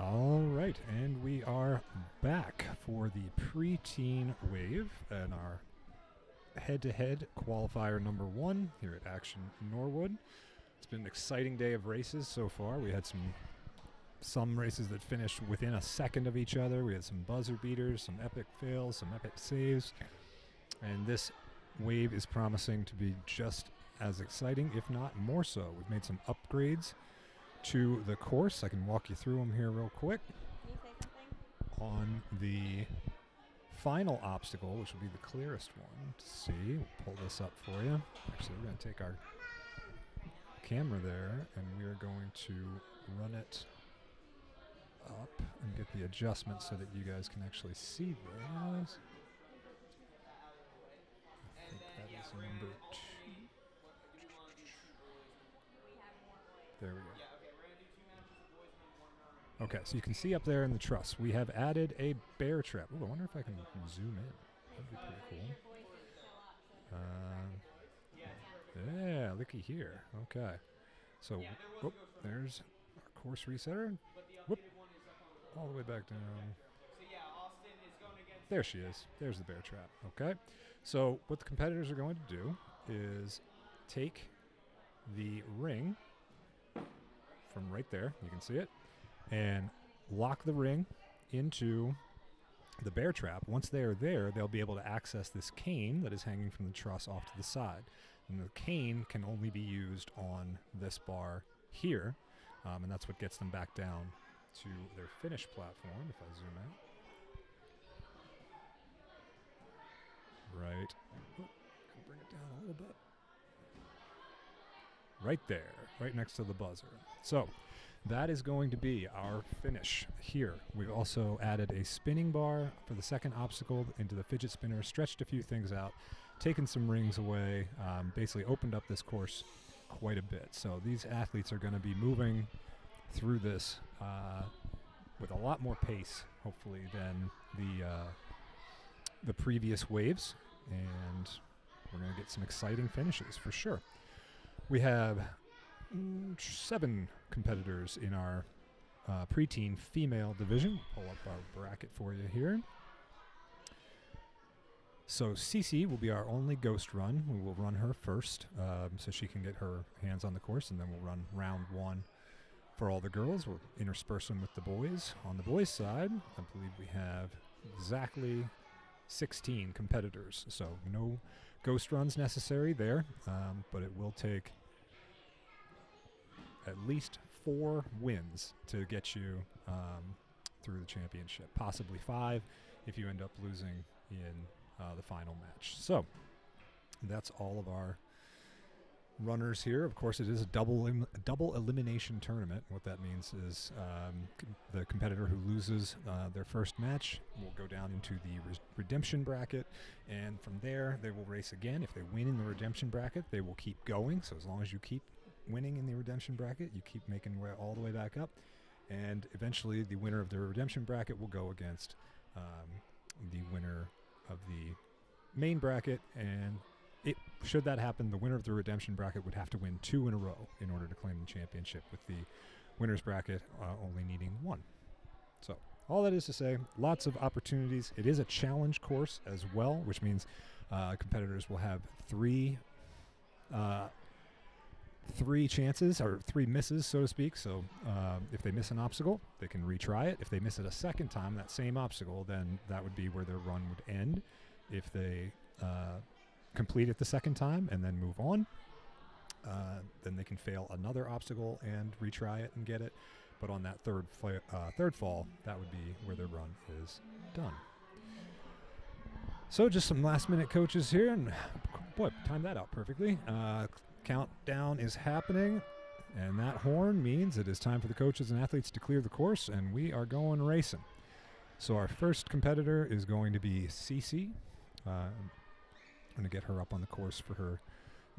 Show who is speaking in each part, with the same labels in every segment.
Speaker 1: All right, and we are back for the preteen wave and our head-to-head qualifier number 1 here at Action Norwood. It's been an exciting day of races so far. We had some races that finished within a second of each other. We had some buzzer beaters, some epic fails, some epic saves, and this wave is promising to be just as exciting, if not more so. We've made some upgrades to the course. I can walk you through them here real quick.
Speaker 2: Can you say something?
Speaker 1: On the final obstacle, which will be the clearest one to see, we'll pull this up for you. Actually, we're going to take our camera there and we are going to run it up and get the adjustment so that you guys can actually see this. I think that is number 2. There we go. Okay, so you can see up there in the truss, we have added a bear trap. Ooh, I wonder if I can zoom in. That'd be pretty cool. Yeah, looky here. Okay. So, whoop, there's our course resetter. Whoop, all the way back down. There she is. There's the bear trap. Okay. So, what the competitors are going to do is take the ring from right there, you can see it, and lock the ring into the bear trap. Once they are there, they'll be able to access this cane that is hanging from the truss off to the side. And the cane can only be used on this bar here, and that's what gets them back down to their finish platform, if I zoom out. Right. Oh, can bring it down a little bit. Right there, right next to the buzzer. So that is going to be our finish here. We've also added a spinning bar for the second obstacle into the fidget spinner, stretched a few things out, taken some rings away, basically opened up this course quite a bit. So these athletes are going to be moving through this with a lot more pace, hopefully, than the previous waves, and we're going to get some exciting finishes for sure. We have 7 competitors in our preteen female division. Pull up our bracket for you here. So Cece will be our only ghost run. We will run her first so she can get her hands on the course, and then we'll run round 1 for all the girls. We'll intersperse them with the boys. On the boys' side, I believe we have exactly 16 competitors, so no ghost runs necessary there, but it will take at least 4 wins to get you through the championship, possibly 5 if you end up losing in the final match. So that's all of our runners here. Of course, it is a double elimination tournament. What that means is the competitor who loses their first match will go down into the redemption bracket, and from there they will race again. If they win in the redemption bracket, they will keep going. So as long as you keep winning in the redemption bracket, you keep making your way all the way back up, and eventually the winner of the redemption bracket will go against the winner of the main bracket, and should that happen, the winner of the redemption bracket would have to win 2 in a row in order to claim the championship, with the winner's bracket only needing 1. So all that is to say, lots of opportunities. It is a challenge course as well, which means competitors will have 3 chances, or 3 misses, so to speak. So if they miss an obstacle, they can retry it. If they miss it a second time, that same obstacle, then that would be where their run would end. If they complete it the second time and then move on, then they can fail another obstacle and retry it and get it. But on that third fall, that would be where their run is done. So just some last minute coaches here, and boy, timed that out perfectly. Countdown is happening, and that horn means it is time for the coaches and athletes to clear the course, and we are going racing. So our first competitor is going to be Cece. I'm going to get her up on the course for her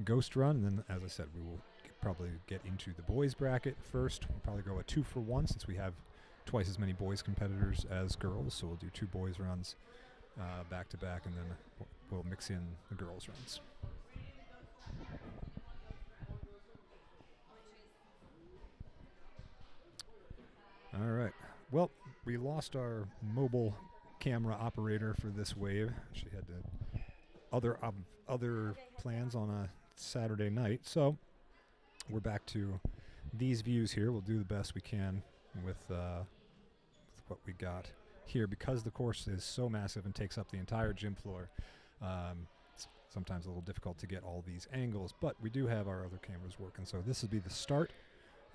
Speaker 1: ghost run, and then, as I said, we will probably get into the boys bracket first. We'll probably go a 2 for 1 since we have twice as many boys competitors as girls, so we'll do 2 boys runs back to back, and then we'll mix in the girls runs. All right. Well, we lost our mobile camera operator for this wave. She had other plans on a Saturday night, so we're back to these views here. We'll do the best we can with what we got here because the course is so massive and takes up the entire gym floor. It's sometimes a little difficult to get all these angles, but we do have our other cameras working. So this will be the start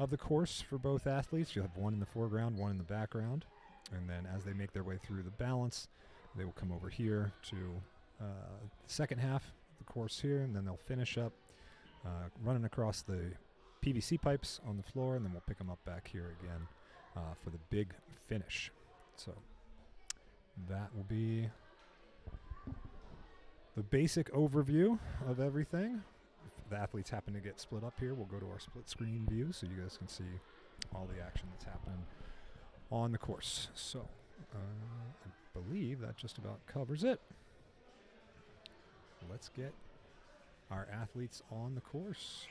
Speaker 1: of the course for both athletes. You'll have one in the foreground, one in the background, and then as they make their way through the balance, they will come over here to the second half of the course here, and then they'll finish up running across the PVC pipes on the floor, and then we'll pick them up back here again for the big finish. So that will be the basic overview of everything. If the athletes happen to get split up here, we'll go to our split screen view so you guys can see all the action that's happening on the course. So I believe that just about covers it. Let's get our athletes on the course.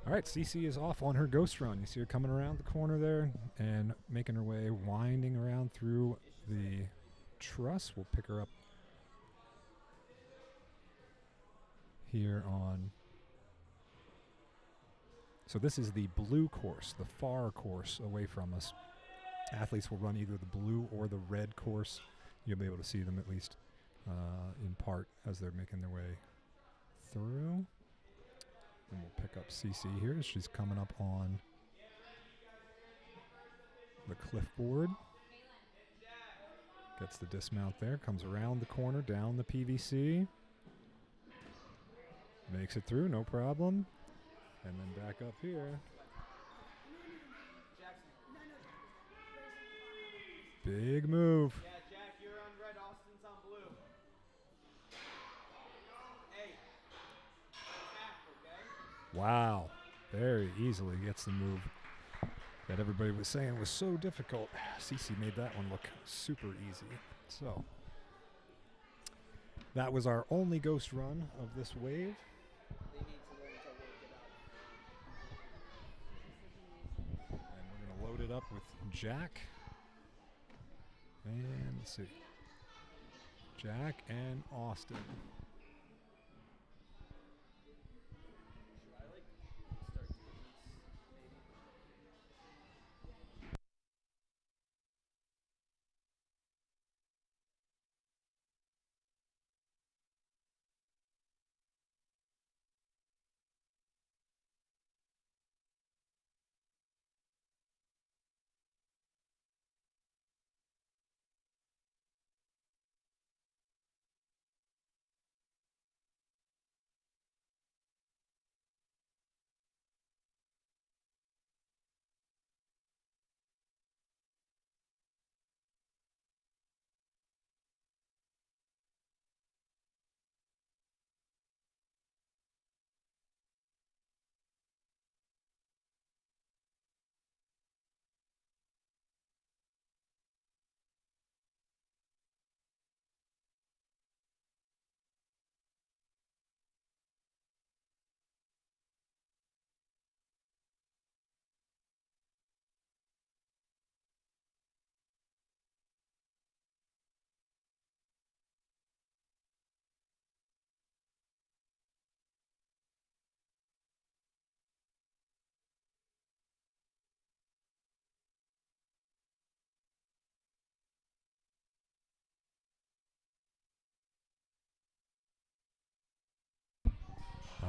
Speaker 1: All right, Cece is off on her ghost run. You see her coming around the corner there and making her way, winding around through the truss. We'll pick her up here on. So this is the blue course, the far course away from us. Athletes will run either the blue or the red course. You'll be able to see them at least in part as they're making their way through. And we'll pick up Cece here. She's coming up on the cliffboard. Gets the dismount there, comes around the corner, down the PVC. Makes it through, no problem. And then back up here. Big move.
Speaker 3: Yeah, Jack, you're on red, Austin's on blue. Hey, attack, okay?
Speaker 1: Wow. Very easily gets the move that everybody was saying was so difficult. Cece made that one look super easy. So that was our only ghost run of this wave.
Speaker 3: They need to learn to work it out.
Speaker 1: And we're going to load it up with Jack. And let's see. Jack and Austin.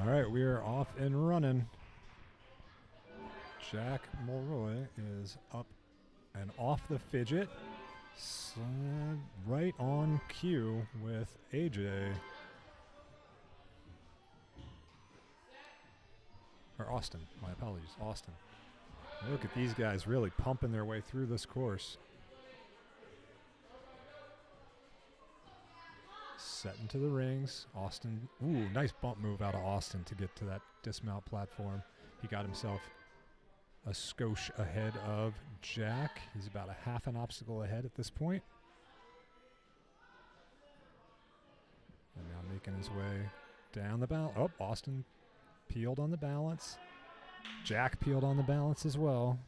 Speaker 1: All right, we are off and running. Jack Mulroy is up and off the fidget. Right on cue with AJ. Or Austin, my apologies, Austin. Look at these guys really pumping their way through this course. Set into the rings. Austin, ooh, nice bump move out of Austin to get to that dismount platform. He got himself a skosh ahead of Jack. He's about a half an obstacle ahead at this point. And now making his way down the balance. Oh, Austin peeled on the balance. Jack peeled on the balance as well.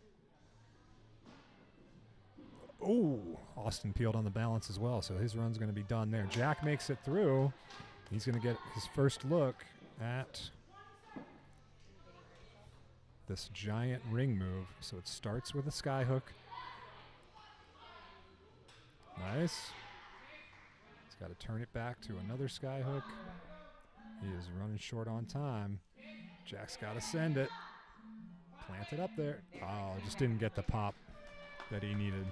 Speaker 1: Oh, Austin peeled on the balance as well, so his run's going to be done there. Jack makes it through. He's going to get his first look at this giant ring move. So it starts with a sky hook. Nice. He's got to turn it back to another sky hook. He is running short on time. Jack's got to send it. Plant it up there. Oh, just didn't get the pop that he needed.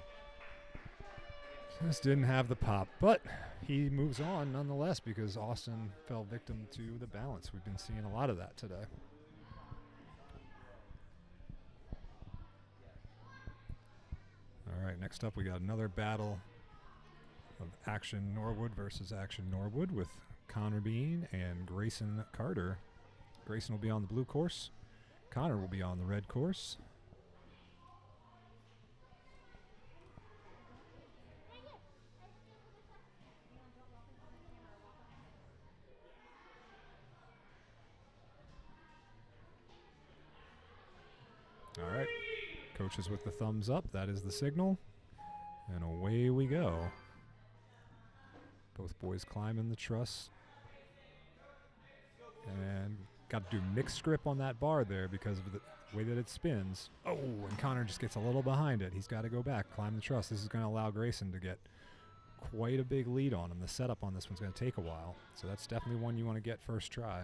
Speaker 1: Just didn't have the pop, but he moves on nonetheless because Austin fell victim to the balance. We've been seeing a lot of that today. All right, next up we got another battle of Action Norwood versus Action Norwood with Connor Bean and Grayson Carter. Grayson will be on the blue course. Connor will be on the red course. All right, coaches with the thumbs up. That is the signal. And away we go. Both boys climbing the truss. And got to do mixed grip on that bar there because of the way that it spins. Oh, and Connor just gets a little behind it. He's got to go back, climb the truss. This is going to allow Grayson to get quite a big lead on him. The setup on this one's going to take a while. So that's definitely one you want to get first try.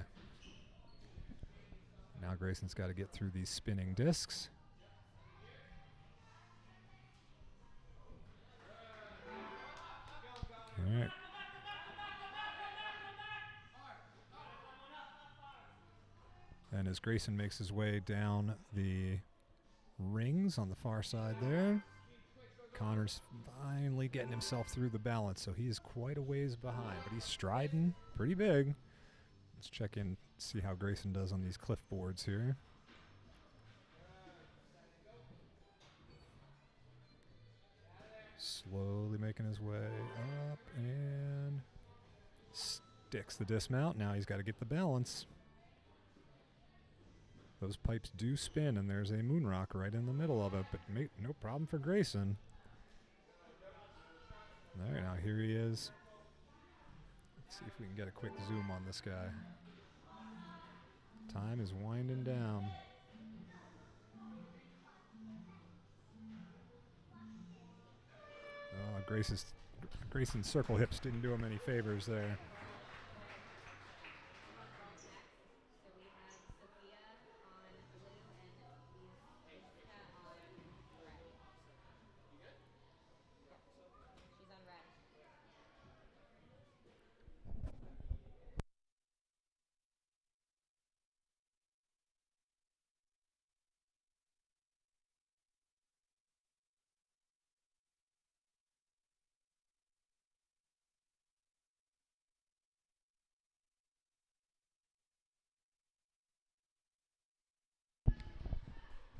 Speaker 1: Now Grayson's got to get through these spinning discs. All right. And as Grayson makes his way down the rings on the far side there, Connor's finally getting himself through the balance, so he's quite a ways behind, but he's striding pretty big. Let's check in, see how Grayson does on these cliff boards here. Slowly making his way up and sticks the dismount. Now he's got to get the balance. Those pipes do spin, and there's a moon rock right in the middle of it, but no problem for Grayson. All right, now here he is. Let's see if we can get a quick zoom on this guy. Time is winding down. Grayson's circle hips didn't do him any favors there.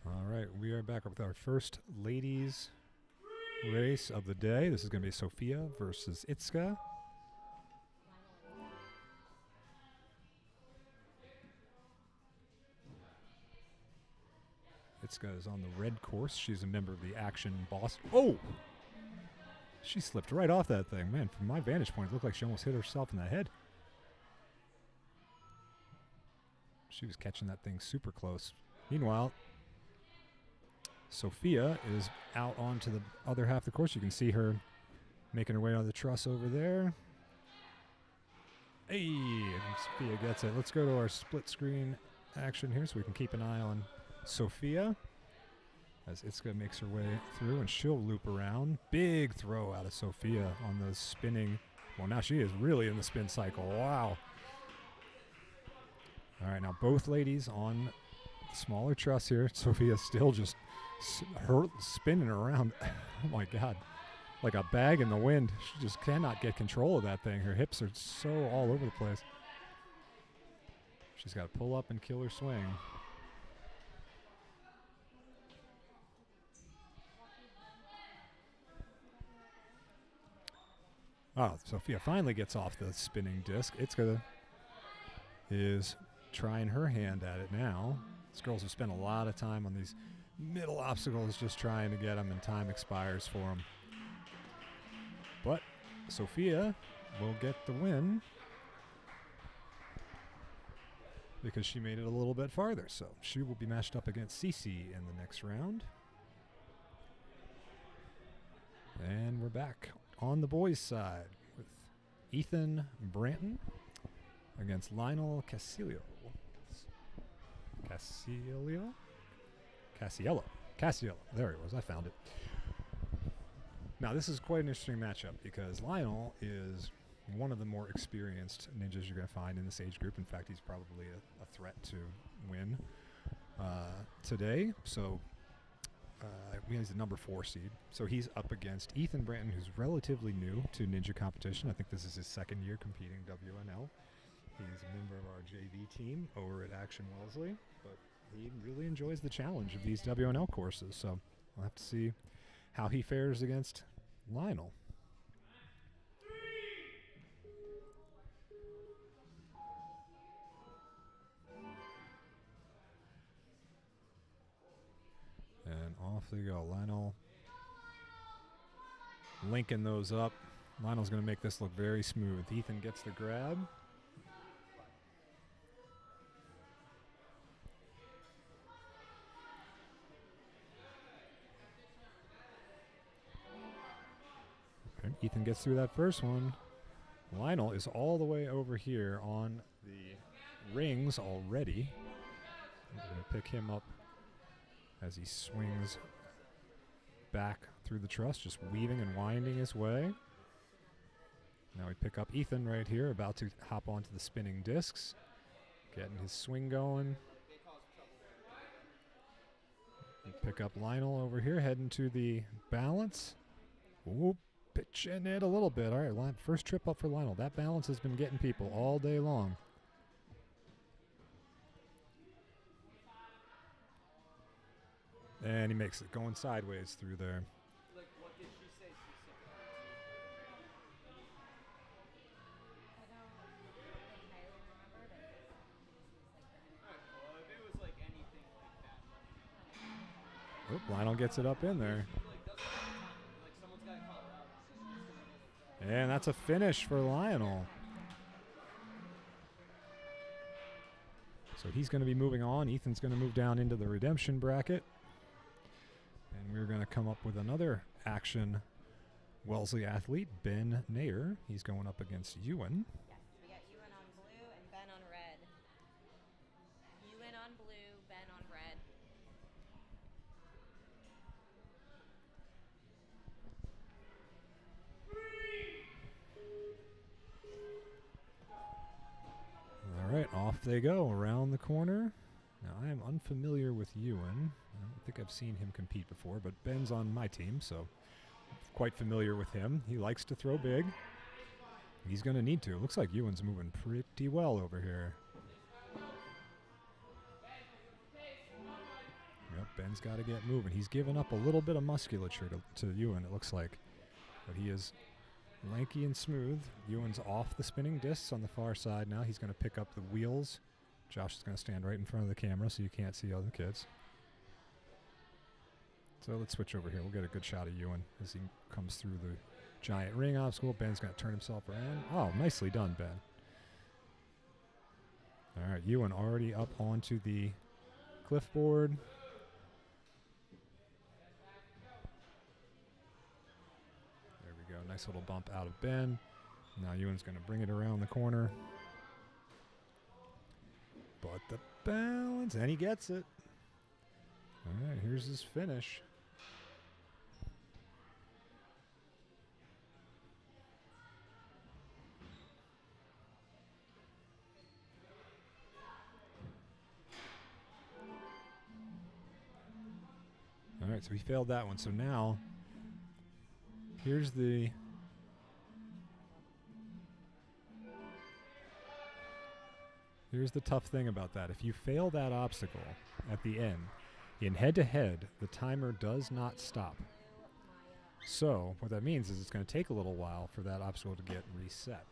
Speaker 1: All right, we are back with our first ladies race of the day. This is going to be Sophia versus Itska. Itska is on the red course. She's a member of the Action Boss. Oh! She slipped right off that thing. Man, from my vantage point, it looked like she almost hit herself in the head. She was catching that thing super close. Meanwhile, Sophia is out onto the other half of the course. You can see her making her way on the truss over there. Hey, and Sophia gets it. Let's go to our split screen action here so we can keep an eye on Sophia as Itska makes her way through, and she'll loop around. Big throw out of Sophia on the spinning. Well, now she is really in the spin cycle. Wow. All right, now both ladies on smaller truss here. Sophia's still just spinning around. Oh, my God. Like a bag in the wind. She just cannot get control of that thing. Her hips are so all over the place. She's got to pull up and kill her swing. Oh, Sophia finally gets off the spinning disc. Itska is trying her hand at it now. These girls have spent a lot of time on these middle obstacles just trying to get them, and time expires for them. But Sophia will get the win because she made it a little bit farther. So she will be matched up against Cece in the next round. And we're back on the boys' side with Ethan Branton against Lionel Casiello. Casiello. There he was. I found it. Now, this is quite an interesting matchup because Lionel is one of the more experienced ninjas you're going to find in this age group. In fact, he's probably a threat to win today. So he's the number 4 seed. So he's up against Ethan Branton, who's relatively new to ninja competition. I think this is his second year competing WNL. He's a member of our JV team over at Action Wellesley, but he really enjoys the challenge of these WNL courses. So we'll have to see how he fares against Lionel. And off they go. Lionel linking those up. Lionel's going to make this look very smooth. Ethan gets the grab. And Ethan gets through that first one. Lionel is all the way over here on the rings already. I'm going to pick him up as he swings back through the truss, just weaving and winding his way. Now we pick up Ethan right here, about to hop onto the spinning discs, getting his swing going. We pick up Lionel over here, heading to the balance. Ooh, pitching it a little bit. All right, first trip up for Lionel. That balance has been getting people all day long. And he makes it going sideways through there.
Speaker 3: Like, what did she say specifically?
Speaker 2: I don't entirely remember, but he just was like that.
Speaker 3: Alright, well, if it was like anything like that, let me know.
Speaker 1: Oop, Lionel gets it up in there.
Speaker 3: Like, doesn't all the time. Like, someone's got to call her out. She's just gonna be like that.
Speaker 1: And that's a finish for Lionel. So he's going to be moving on. Ethan's going to move down into the redemption bracket. And we're going to come up with another Action Wellesley athlete, Ben Nair. He's going up against Ewan.
Speaker 2: Yes, we got Ewan on blue and Ben on red. Ewan on blue, Ben on red.
Speaker 1: All right, off they go around the corner. Now, I am unfamiliar with Ewan. I don't think I've seen him compete before, but Ben's on my team, so I'm quite familiar with him. He likes to throw big. He's going to need to. Looks like Ewan's moving pretty well over here. Yep, Ben's got to get moving. He's given up a little bit of musculature to Ewan, it looks like. But he is lanky and smooth. Ewan's off the spinning discs on the far side now. He's going to pick up the wheels. Josh is going to stand right in front of the camera so you can't see other kids. So let's switch over here. We'll get a good shot of Ewan as he comes through the giant ring obstacle. Ben's going to turn himself around. Oh, nicely done, Ben. All right, Ewan already up onto the cliffboard. There we go. Nice little bump out of Ben. Now Ewan's going to bring it around the corner. But the balance, and he gets it. All right, here's his finish. All right, so he failed that one. So now, here's the tough thing about that. If you fail that obstacle at the end, in head-to-head, the timer does not stop. So what that means is it's going to take a little while for that obstacle to get reset.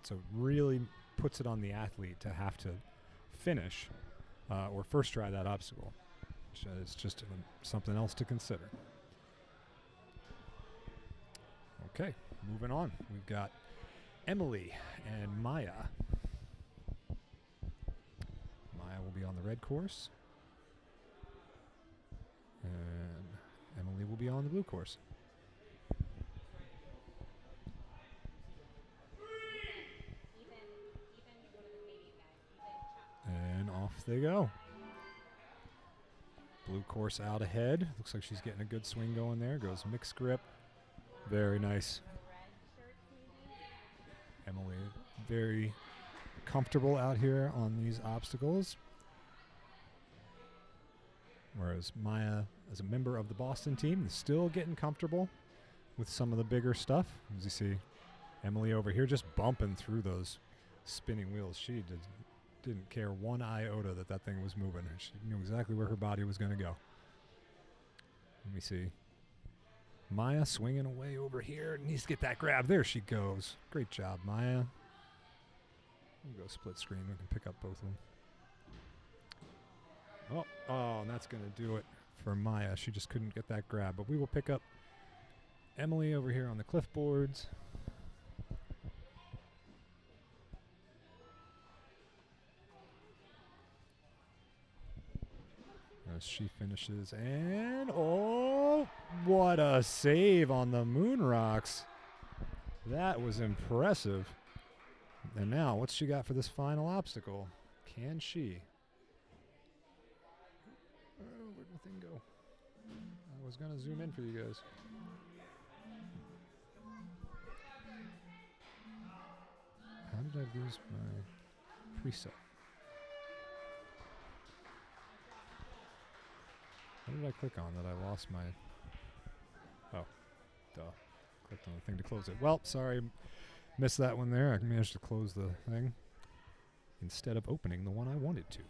Speaker 1: So it really puts it on the athlete to have to finish or first try that obstacle. It's just something else to consider. Okay, moving on. We've got Emily and Maya. Maya will be on the red course. And Emily will be on the blue course. And off they go. Blue course out ahead. Looks like she's getting a good swing going there. Goes mixed grip. Very nice. Emily, very comfortable out here on these obstacles. Whereas Maya, as a member of the Boston team, is still getting comfortable with some of the bigger stuff. As you see, Emily over here just bumping through those spinning wheels. She didn't care one iota that thing was moving. She knew exactly where her body was going to go. Let me see. Maya swinging away over here. Needs to get that grab. There she goes. Great job, Maya. We'll go split screen. We can pick up both of them. Oh, and that's going to do it for Maya. She just couldn't get that grab. But we will pick up Emily over here on the cliffboards. As she finishes, and oh, what a save on the moon rocks. That was impressive. And now, what's she got for this final obstacle? Can she? Oh, where'd the thing go? I was going to zoom in for you guys. How did I lose my preset? What did I click on that I lost my... Oh, duh. Clicked on the thing to close it. Well, sorry, missed that one there. I managed to close the thing instead of opening the one I wanted to.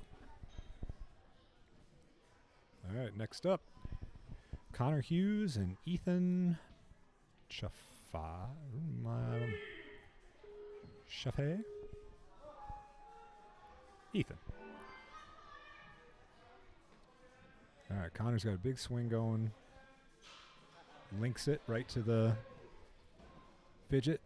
Speaker 1: All right, next up, Connor Hughes and Ethan Chaffee? Ethan. All right, Connor's got a big swing going. Links it right to the fidget.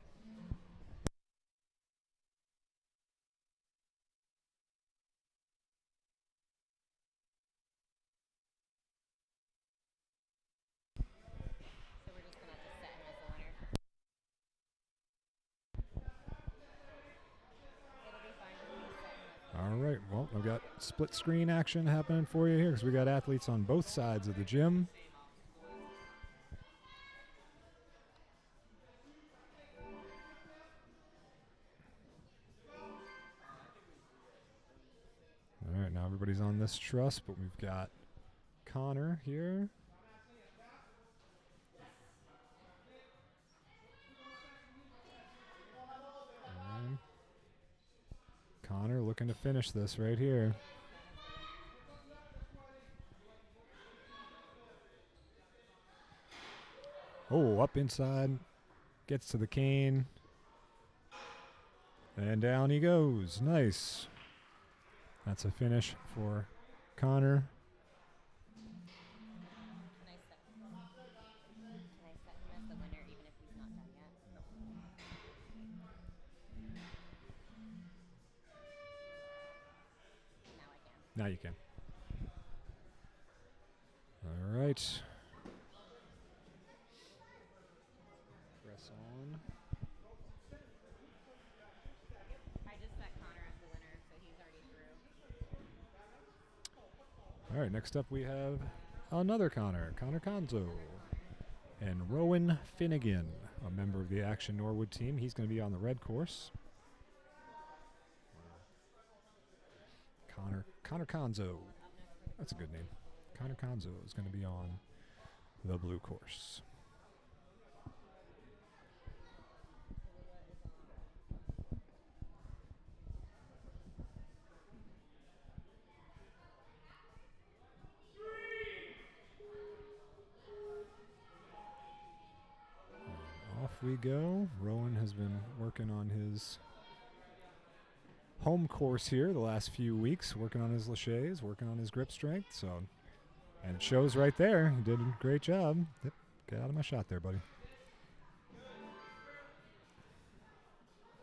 Speaker 2: So we're just going to have to set him as the winner. It'll be fine if we set him as the winner.
Speaker 1: All right, well, I've got split screen action happening for you here because we got athletes on both sides of the gym. All right, now everybody's on this truss, but we've got Connor here. And Connor looking to finish this right here. Oh, up inside. Gets to the cane. And down he goes. Nice. That's a finish for Connor.
Speaker 2: Can I set him as the winner even if he's not done yet? No. Now I can.
Speaker 1: Now you can. All right. Press on.
Speaker 2: I just set Connor as the winner, so he's already through.
Speaker 1: All right, next up we have another Connor Conzo, and Rowan Finnegan, a member of the Action Norwood team. He's going to be on the red course. Connor Conzo. That's a good name. Connor Conzo is going to be on the blue course. And off we go. Rowan has been working on his home course here the last few weeks, working on his laches, working on his grip strength. So, and it shows right there. He did a great job. Yep, get out of my shot there, buddy.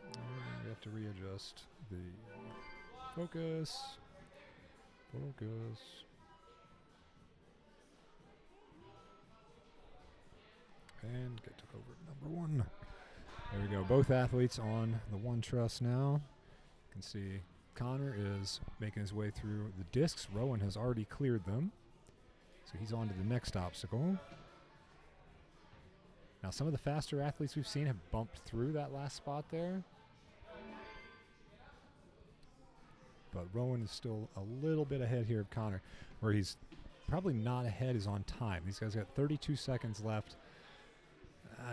Speaker 1: And we have to readjust the focus. Focus. And get to over number one. There we go. Both athletes on the one truss now. You can see Connor is making his way through the discs. Rowan has already cleared them. So he's on to the next obstacle. Now some of the faster athletes we've seen have bumped through that last spot there. But Rowan is still a little bit ahead here of Connor. Where he's probably not ahead is on time. These guys got 32 seconds left.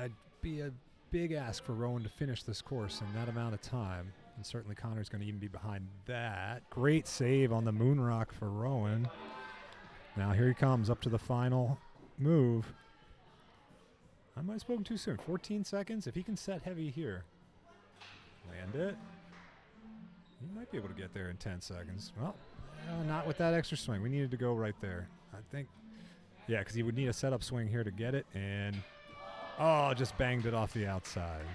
Speaker 1: It'd be a big ask for Rowan to finish this course in that amount of time. And certainly Connor's going to even be behind that. Great save on the moon rock for Rowan. Now here he comes up to the final move. I might have spoken too soon. 14 seconds. If he can set heavy here, land it. He might be able to get there in 10 seconds. Well, not with that extra swing. We needed to go right there. I think, yeah, because he would need a setup swing here to get it. And, oh, just banged it off the outside.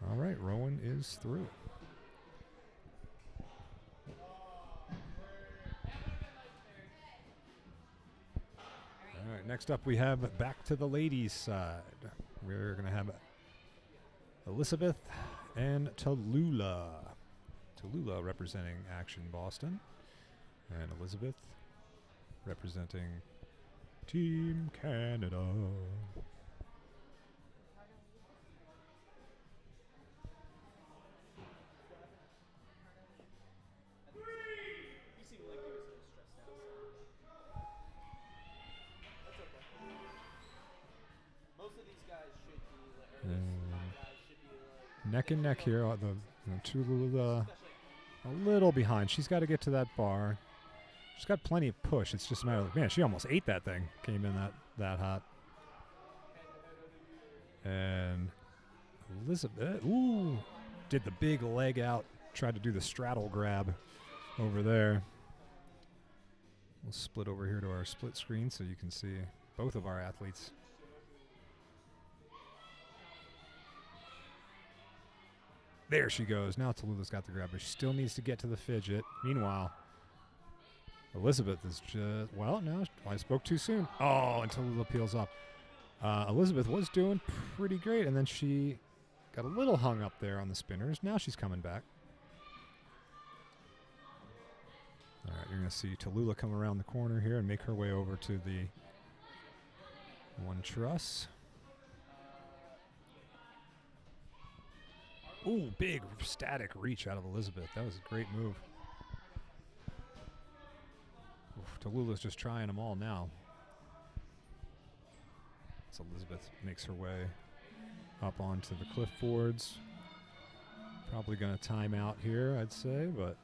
Speaker 1: All right, Rowan is through. All right, next up we have back to the ladies' side. We're going to have Elizabeth and Tallulah. Tallulah representing Action Boston, and Elizabeth representing Team Canada.
Speaker 3: He seemed like he was a little stressed out. So. That's okay. Most of these guys should be like, or these top guys should be like
Speaker 1: Neck and neck here. Tallulah a little behind. She's got to get to that bar. She's got plenty of push. It's just a matter of, man, she almost ate that thing. Came in that hot. And Elizabeth, ooh, did the big leg out. Tried to do the straddle grab over there. We'll split over here to our split screen so you can see both of our athletes. There she goes. Now Tallulah's got the grab, but she still needs to get to the fidget. Meanwhile, Elizabeth is just, well, no, I spoke too soon. Oh, and Tallulah peels off. Elizabeth was doing pretty great, and then she got a little hung up there on the spinners. Now she's coming back. All right, you're going to see Tallulah come around the corner here and make her way over to the one truss. Ooh, big static reach out of Elizabeth. That was a great move. Oof, Tallulah's just trying them all now. So Elizabeth makes her way up onto the cliff boards. Probably going to time out here, I'd say, but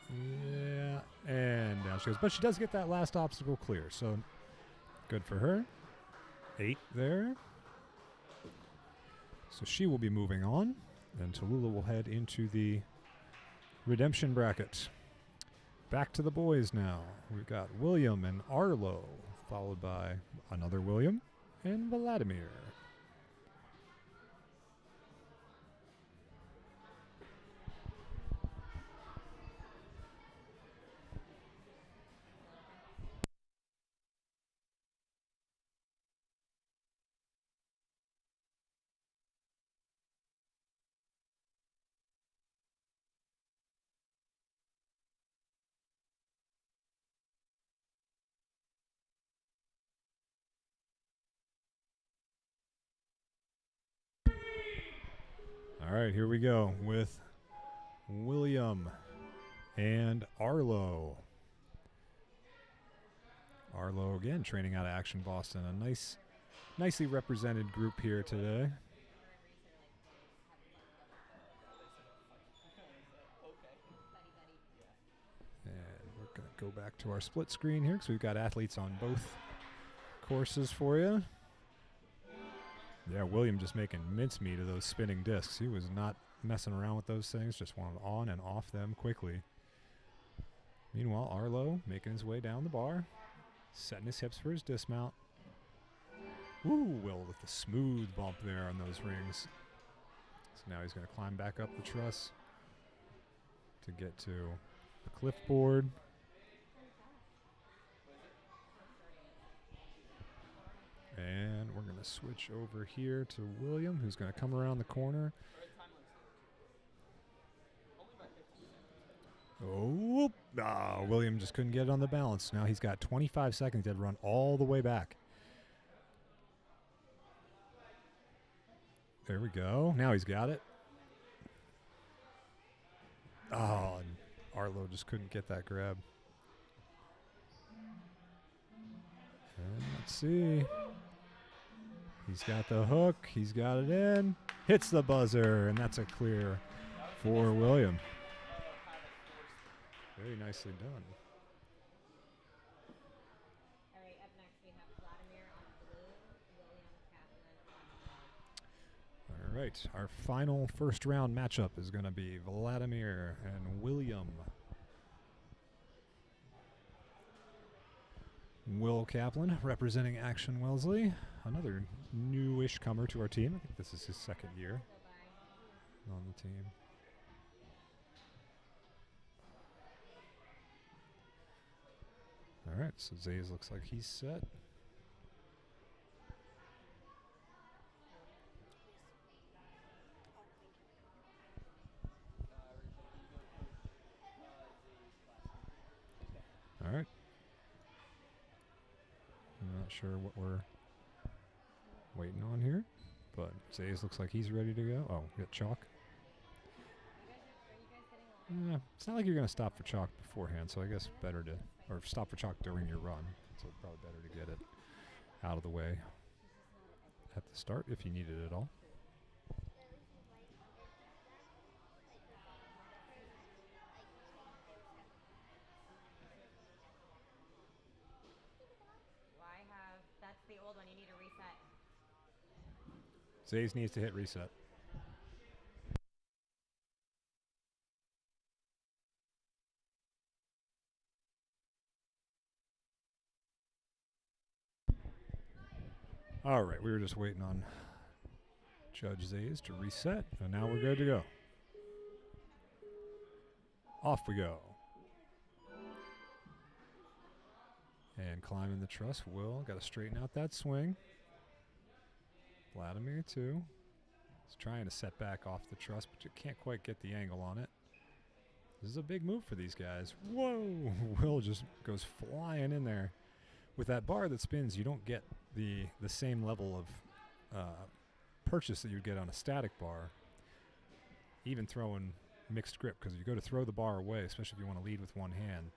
Speaker 1: yeah, and down she goes. But she does get that last obstacle clear, so good for her. 8 there. So she will be moving on, and Tallulah will head into the redemption bracket. Back to the boys now. We've got William and Arlo, followed by another William and Vladimir. All right, here we go with William and Arlo. Arlo again training out of Action Boston. A nicely represented group here today. And we're going to go back to our split screen here because we've got athletes on both courses for you. Yeah, William just making mincemeat of those spinning discs. He was not messing around with those things, just wanted on and off them quickly. Meanwhile, Arlo making his way down the bar, setting his hips for his dismount. Ooh, Will with a smooth bump there on those rings. So now he's going to climb back up the truss to get to the clipboard. And we're going to switch over here to William, who's going to come around the corner. Oh, William just couldn't get it on the balance. Now he's got 25 seconds to run all the way back. There we go. Now he's got it. Oh, and Arlo just couldn't get that grab. And let's see. He's got the hook. He's got it in. Hits the buzzer, and that's a clear for William. Very nicely done.
Speaker 2: All right, up next we have Vladimir on blue, William Kaplan on red.
Speaker 1: All right, our final first round matchup is going to be Vladimir and William. Will Kaplan representing Action Wellesley, another newish comer to our team. I think this is his second year on the team. All right, so Zays looks like he's set. All right. I'm not sure what we're waiting on here, but Zays looks like he's ready to go. Oh, we got chalk. It's not like you're going to stop for chalk beforehand, so I guess better to, or stop for chalk during your run. So probably better to get it out of the way at the start if you need it at all.
Speaker 2: That's the old one. You need a reset.
Speaker 1: Zays needs to hit reset. All right, we were just waiting on Judge Zays to reset, and now we're good to go. Off we go. And climbing the truss, Will got to straighten out that swing. Vladimir too. He's trying to set back off the truss, but you can't quite get the angle on it. This is a big move for these guys. Whoa! Will just goes flying in there. With that bar that spins, you don't get the same level of purchase that you'd get on a static bar. Even throwing mixed grip, because you go to throw the bar away, especially if you want to lead with one hand.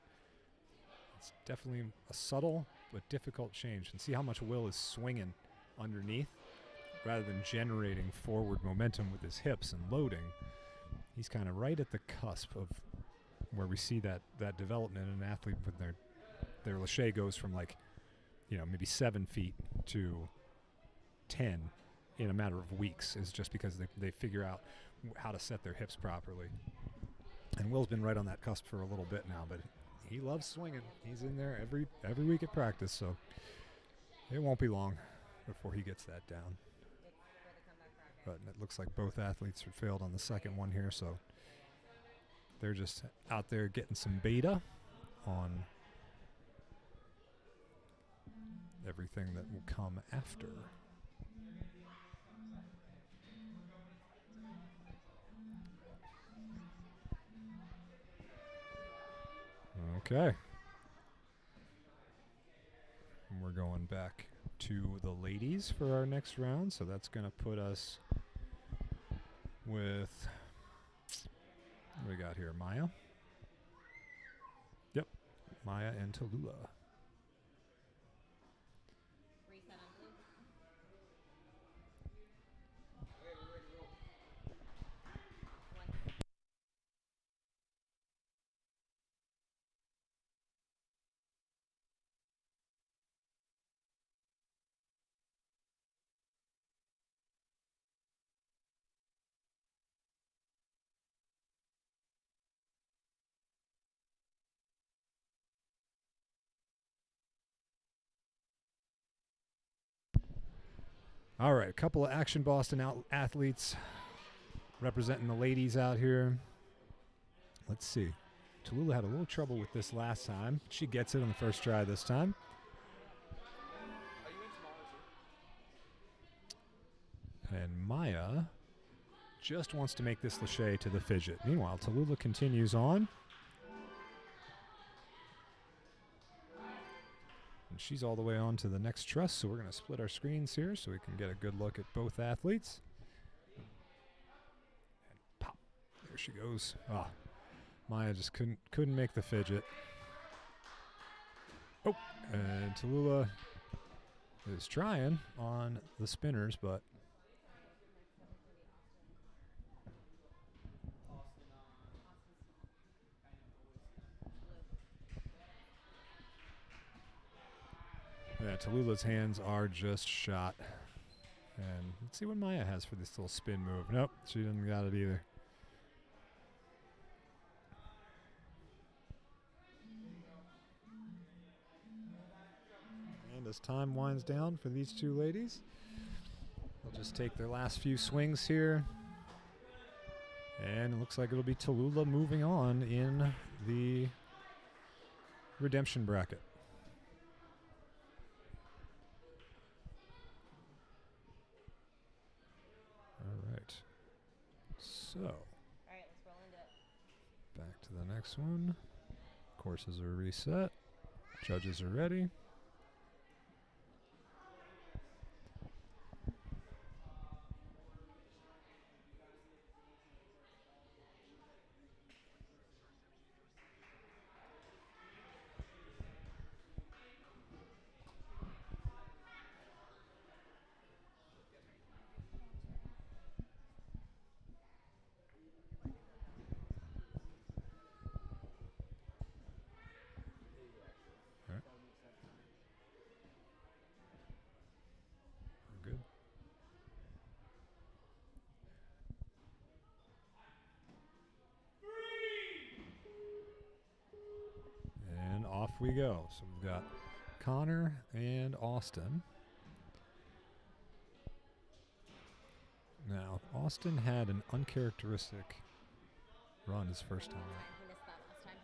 Speaker 1: It's definitely a subtle but difficult change. And see how much Will is swinging underneath rather than generating forward momentum with his hips and loading. He's kind of right at the cusp of where we see that development in an athlete when their lâché goes from maybe 7 feet to 10 in a matter of weeks, is just because they figure out how to set their hips properly. And Will's been right on that cusp for a little bit now, but he loves swinging. He's in there every week at practice, so it won't be long before he gets that down. But it looks like both athletes have failed on the second one here, so they're just out there getting some beta on everything that will come after. Okay. And we're going back to the ladies for our next round, so that's going to put us with, what do we got here, Maya? Yep, Maya and Tallulah.
Speaker 2: Reset on blue. One.
Speaker 1: All right, a couple of Action Boston athletes representing the ladies out here. Let's see. Tallulah had a little trouble with this last time. She gets it on the first try this time.
Speaker 3: Are you in smaller too?
Speaker 1: And Maya just wants to make this lâché to the fidget. Meanwhile, Tallulah continues on. And she's all the way on to the next truss, so we're going to split our screens here so we can get a good look at both athletes. And pop. There she goes. Ah, Maya just couldn't make the fidget. Oh, and Tallulah is trying on the spinners, but yeah, Tallulah's hands are just shot. And let's see what Maya has for this little spin move. Nope, she didn't got it either. And as time winds down for these two ladies, they'll just take their last few swings here. And it looks like it'll be Tallulah moving on in the redemption bracket. All right. So,
Speaker 2: All right, let's roll into it.
Speaker 1: back to the next one. Courses are reset. Judges are ready. Good. And off we go. So we've got Connor and Austin. Now, Austin had an uncharacteristic run his first time.
Speaker 2: He missed that last time.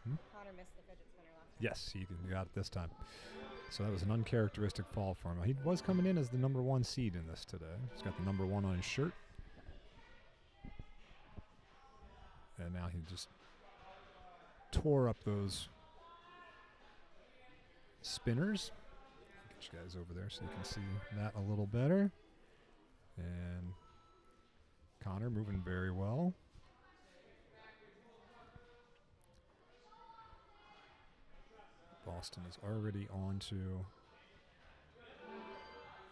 Speaker 1: Hmm?
Speaker 2: Connor missed the fidget spinner last time.
Speaker 1: Yes, he got it this time. So that was an uncharacteristic fall for him. He was coming in as the number 1 seed in this today. He's got the number 1 on his shirt. And now he just tore up those spinners. Get you guys over there so you can see that a little better. And Connor moving very well. Boston is already on to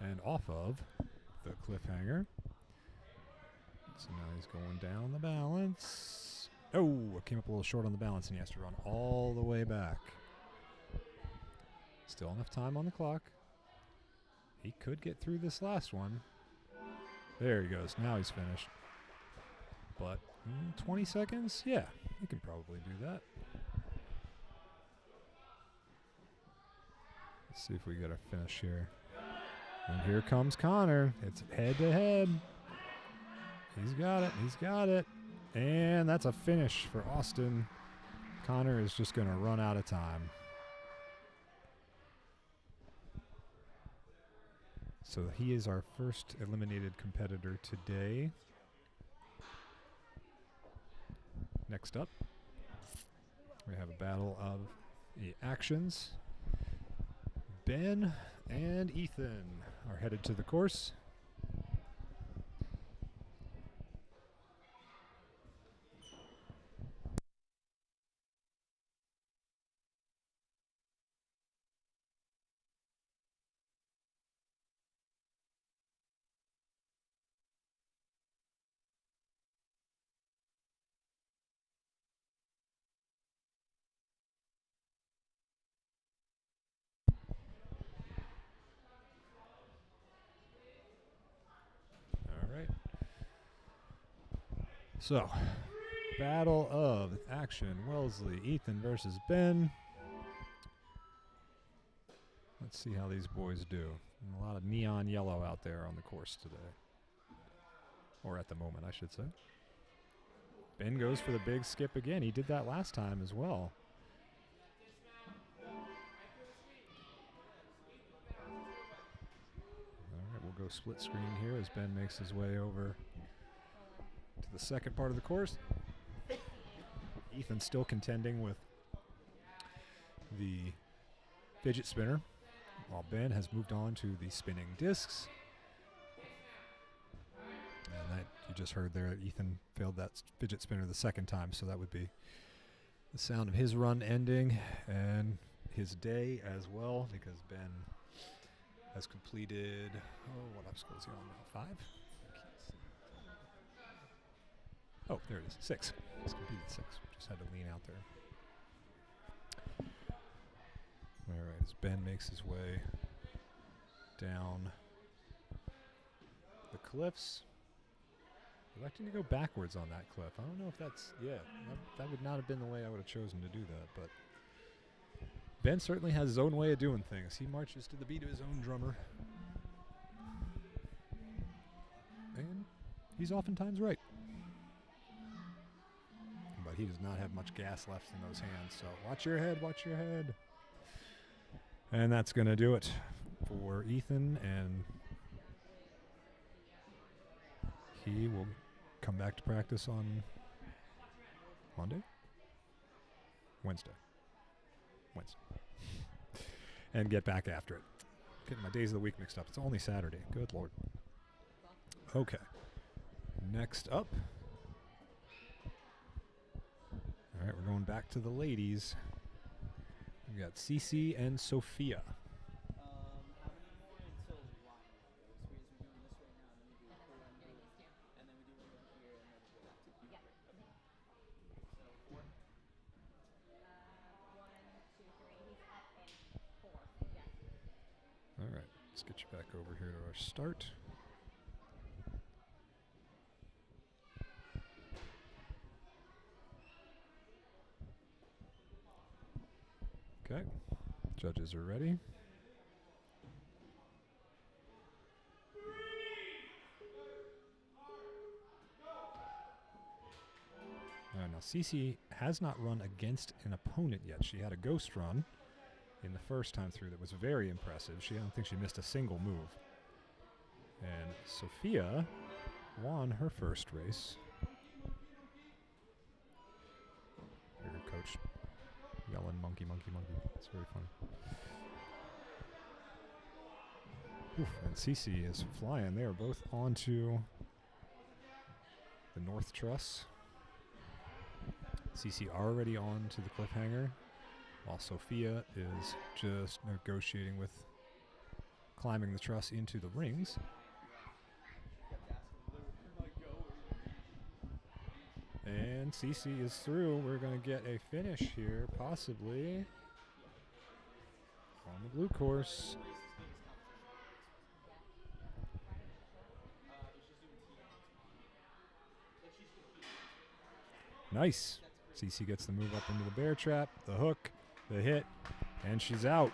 Speaker 1: and off of the cliffhanger. So now he's going down the balance. Oh, came up a little short on the balance and he has to run all the way back. Still enough time on the clock. He could get through this last one. There he goes. Now he's finished. But 20 seconds? Yeah, he can probably do that. Let's see if we get a finish here. And here comes Connor. It's head to head. He's got it. He's got it. And that's a finish for Austin. Connor is just going to run out of time. So he is our first eliminated competitor today. Next up, we have a battle of the actions. Ben and Ethan are headed to the course. So, battle of action. Wellesley, Ethan versus Ben. Let's see how these boys do. And a lot of neon yellow out there on the course today. Or at the moment, I should say. Ben goes for the big skip again. He did that last time as well. All right, we'll go split screen here as Ben makes his way over to the second part of the course. Ethan still contending with the fidget spinner, while Ben has moved on to the spinning discs. And that you just heard there, Ethan failed that fidget spinner the second time, so that would be the sound of his run ending and his day as well, because Ben has completed, what obstacle is he on now? 5? Oh, there it is, 6. He's completed 6. Just had to lean out there. All right, as Ben makes his way down the cliffs. Electing to go backwards on that cliff. I don't know if that's, that would not have been the way I would have chosen to do that, but Ben certainly has his own way of doing things. He marches to the beat of his own drummer. And he's oftentimes right. But he does not have much gas left in those hands, so watch your head, watch your head. And that's going to do it for Ethan, and he will come back to practice on Monday? Wednesday. And get back after it. Getting my days of the week mixed up. It's only Saturday. Good Lord. Okay. Next up. All right, we're going back to the ladies. We got Cece and Sophia.
Speaker 3: How many more until line? So we're doing this right now, and then we do a pull and move, and then we do one over here, and then we go back to you. Okay. So 4.
Speaker 2: 1, 2, 3. He's up in 4. Yes.
Speaker 1: All right, let's get you back over here to our start. Okay, judges are ready. Now, Cece has not run against an opponent yet. She had a ghost run in the first time through that was very impressive. I don't think she missed a single move. And Sophia won her first race. Here, coach yelling monkey, monkey, monkey. It's very funny. Oof, and Cece is flying. They are both onto the North Truss. Cece already on to the cliffhanger, while Sophia is just negotiating with climbing the truss into the rings. And Cece is through. We're going to get a finish here, possibly, on the blue course. Nice. Cece gets the move up into the bear trap, the hook, the hit, and she's out.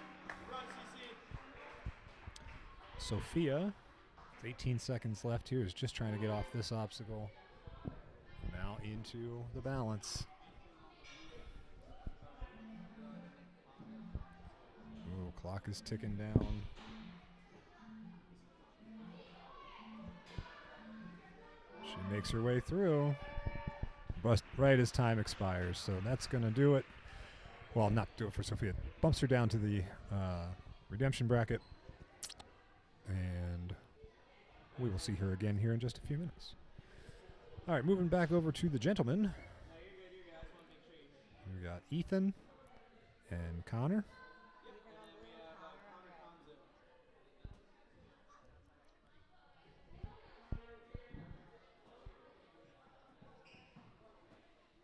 Speaker 1: Sophia, with 18 seconds left here, is just trying to get off this obstacle. Now into the balance. Ooh, clock is ticking down. She makes her way through. But right as time expires, so that's going to do it. Well, not do it for Sophia. Bumps her down to the redemption bracket. And we will see her again here in just a few minutes. All right, moving back over to the gentlemen. We got Ethan and Connor.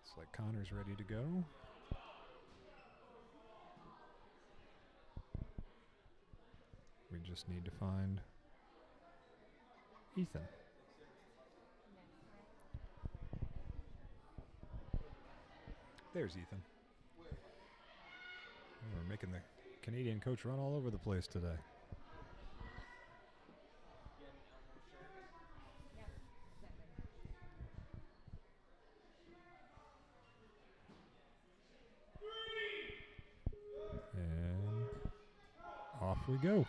Speaker 1: Looks like Connor's ready to go. We just need to find Ethan. There's Ethan. We're making the Canadian coach run all over the place today. And off we go.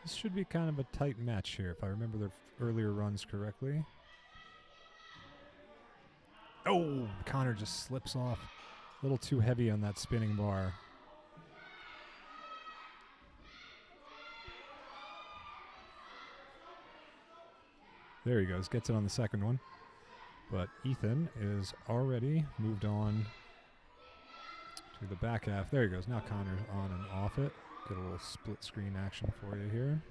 Speaker 1: This should be kind of a tight match here, if I remember their earlier runs correctly. Oh, Connor just slips off. A little too heavy on that spinning bar. There he goes, gets it on the second one. But Ethan is already moved on to the back half. There he goes. Now Connor's on and off it. Get a little split screen action for you here.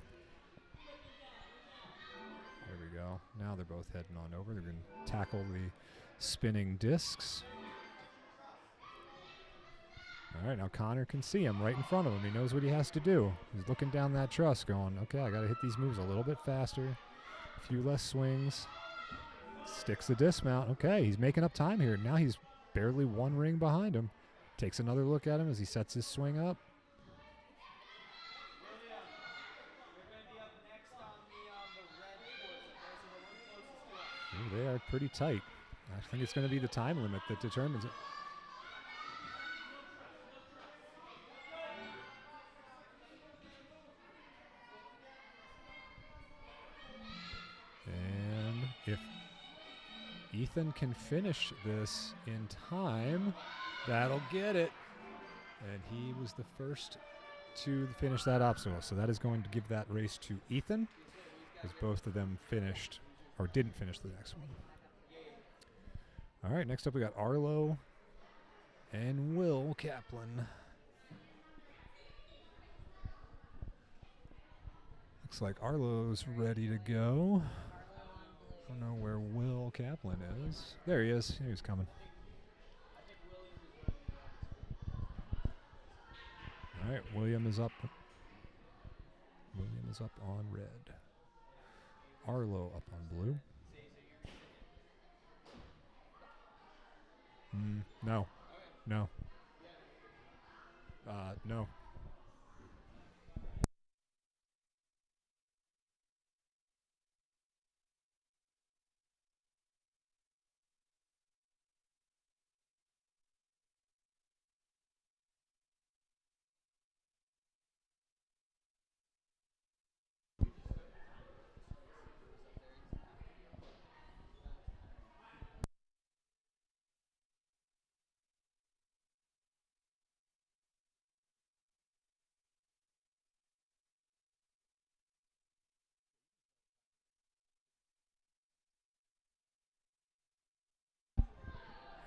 Speaker 1: There we go. Now they're both heading on over. They're going to tackle the spinning discs. All right, now Connor can see him right in front of him. He knows what he has to do. He's looking down that truss going, okay, I got to hit these moves a little bit faster. A few less swings. Sticks the dismount. Okay, he's making up time here. Now he's barely one ring behind him. Takes another look at him as he sets his swing up. Ooh, they are pretty tight. I think it's going to be the time limit that determines it. And if Ethan can finish this in time, that'll get it. And he was the first to finish that obstacle. So that is going to give that race to Ethan, because both of them finished, or didn't finish the next one. All right, next up we got Arlo and Will Kaplan. Looks like Arlo's ready to go. I don't know where Will Kaplan is. There he is. He's coming. All right, William is up. William is up on red. Arlo up on blue. No. No. No.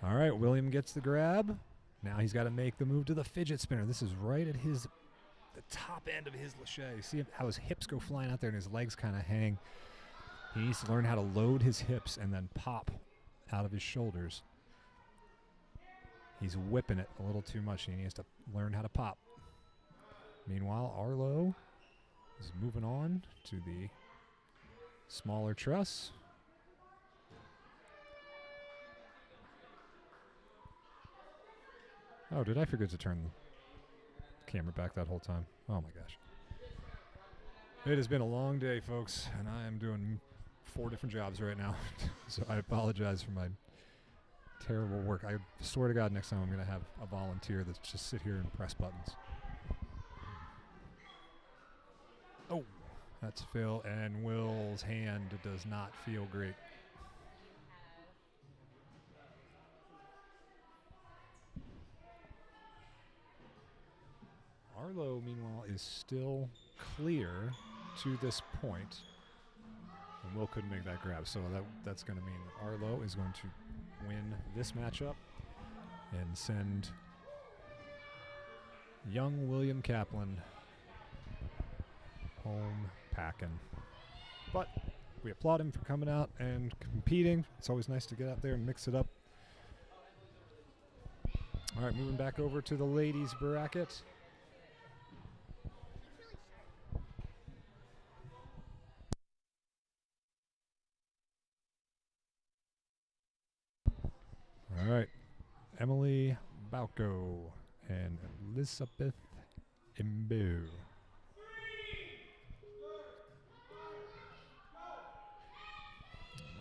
Speaker 1: All right, William gets the grab. Now he's got to make the move to the fidget spinner. This is right at the top end of his lache. You see how his hips go flying out there and his legs kind of hang. He needs to learn how to load his hips and then pop out of his shoulders. He's whipping it a little too much. He needs to learn how to pop. Meanwhile, Arlo is moving on to the smaller truss. Oh, did I forget to turn the camera back that whole time? Oh my gosh. It has been a long day, folks, and I am doing 4 different jobs right now. So I apologize for my terrible work. I swear to God, next time I'm going to have a volunteer that's just sit here and press buttons. Oh, that's Phil, and Will's hand does not feel great. Arlo, meanwhile, is still clear to this point. And Will couldn't make that grab, so that's going to mean that Arlo is going to win this matchup and send young William Kaplan home packing. But we applaud him for coming out and competing. It's always nice to get out there and mix it up. All right, moving back over to the ladies' bracket. All right, Emily Balco and Elizabeth Imbu.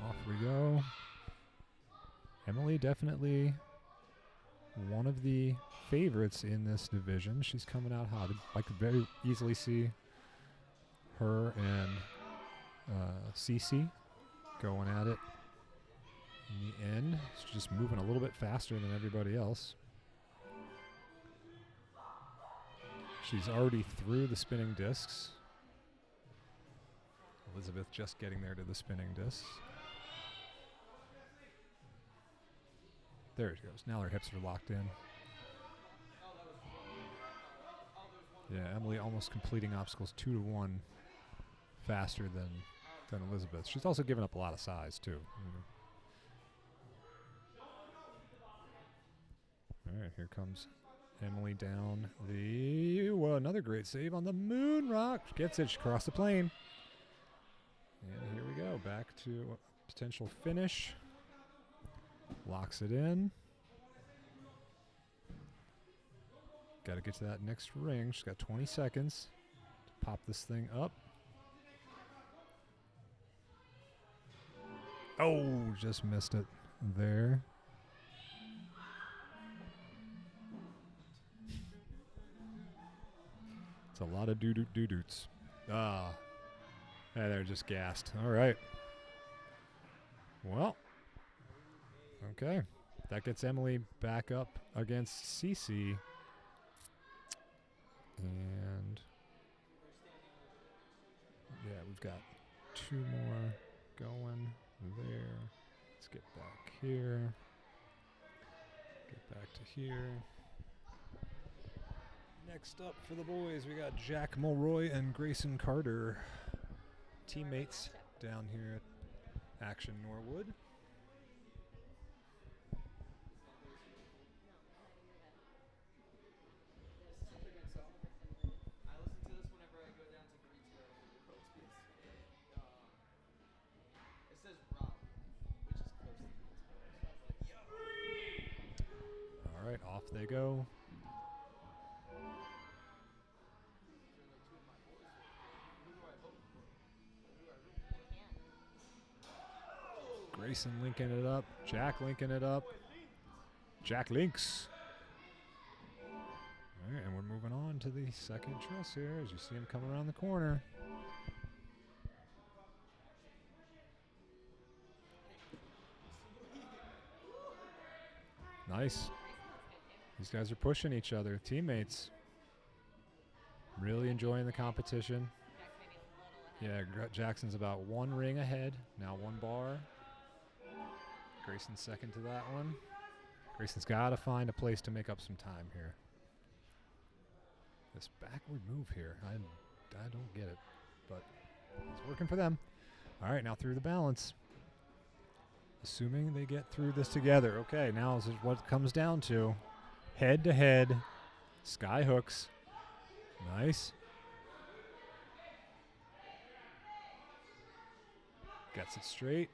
Speaker 1: Off we go. Emily definitely one of the favorites in this division. She's coming out hot. I could very easily see her and Cece going at it in the end. She's just moving a little bit faster than everybody else. She's already through the spinning discs. Elizabeth just getting there to the spinning discs. There she goes. Now her hips are locked in. Yeah, Emily almost completing obstacles 2-to-1 faster than Elizabeth. She's also given up a lot of size too. All right, here comes Emily down the. Well, another great save on the moon rock. Gets it across the plane. And here we go. Back to potential finish. Locks it in. Got to get to that next ring. She's got 20 seconds to pop this thing up. Oh, just missed it there. It's a lot of doo-doots. Ah. Hey, they're just gassed. All right. Well. Okay. That gets Emily back up against Cece. And yeah, we've got 2 more going there. Let's get back here. Get back to here. Next up for the boys, we got Jack Mulroy and Grayson Carter, teammates down here at Action Norwood. All right, off they go. Grayson linking it up. Jack linking it up. Jack links. All right, and we're moving on to the second truss here as you see him come around the corner. Nice. These guys are pushing each other. Teammates. Really enjoying the competition. Yeah, Jackson's about 1 ring ahead. Now 1 bar. Grayson's second to that one. Grayson's got to find a place to make up some time here. This backward move here, I don't get it, but it's working for them. All right, now through the balance. Assuming they get through this together. Okay, now this is what it comes down to. Head to head, sky hooks. Nice. Gets it straight.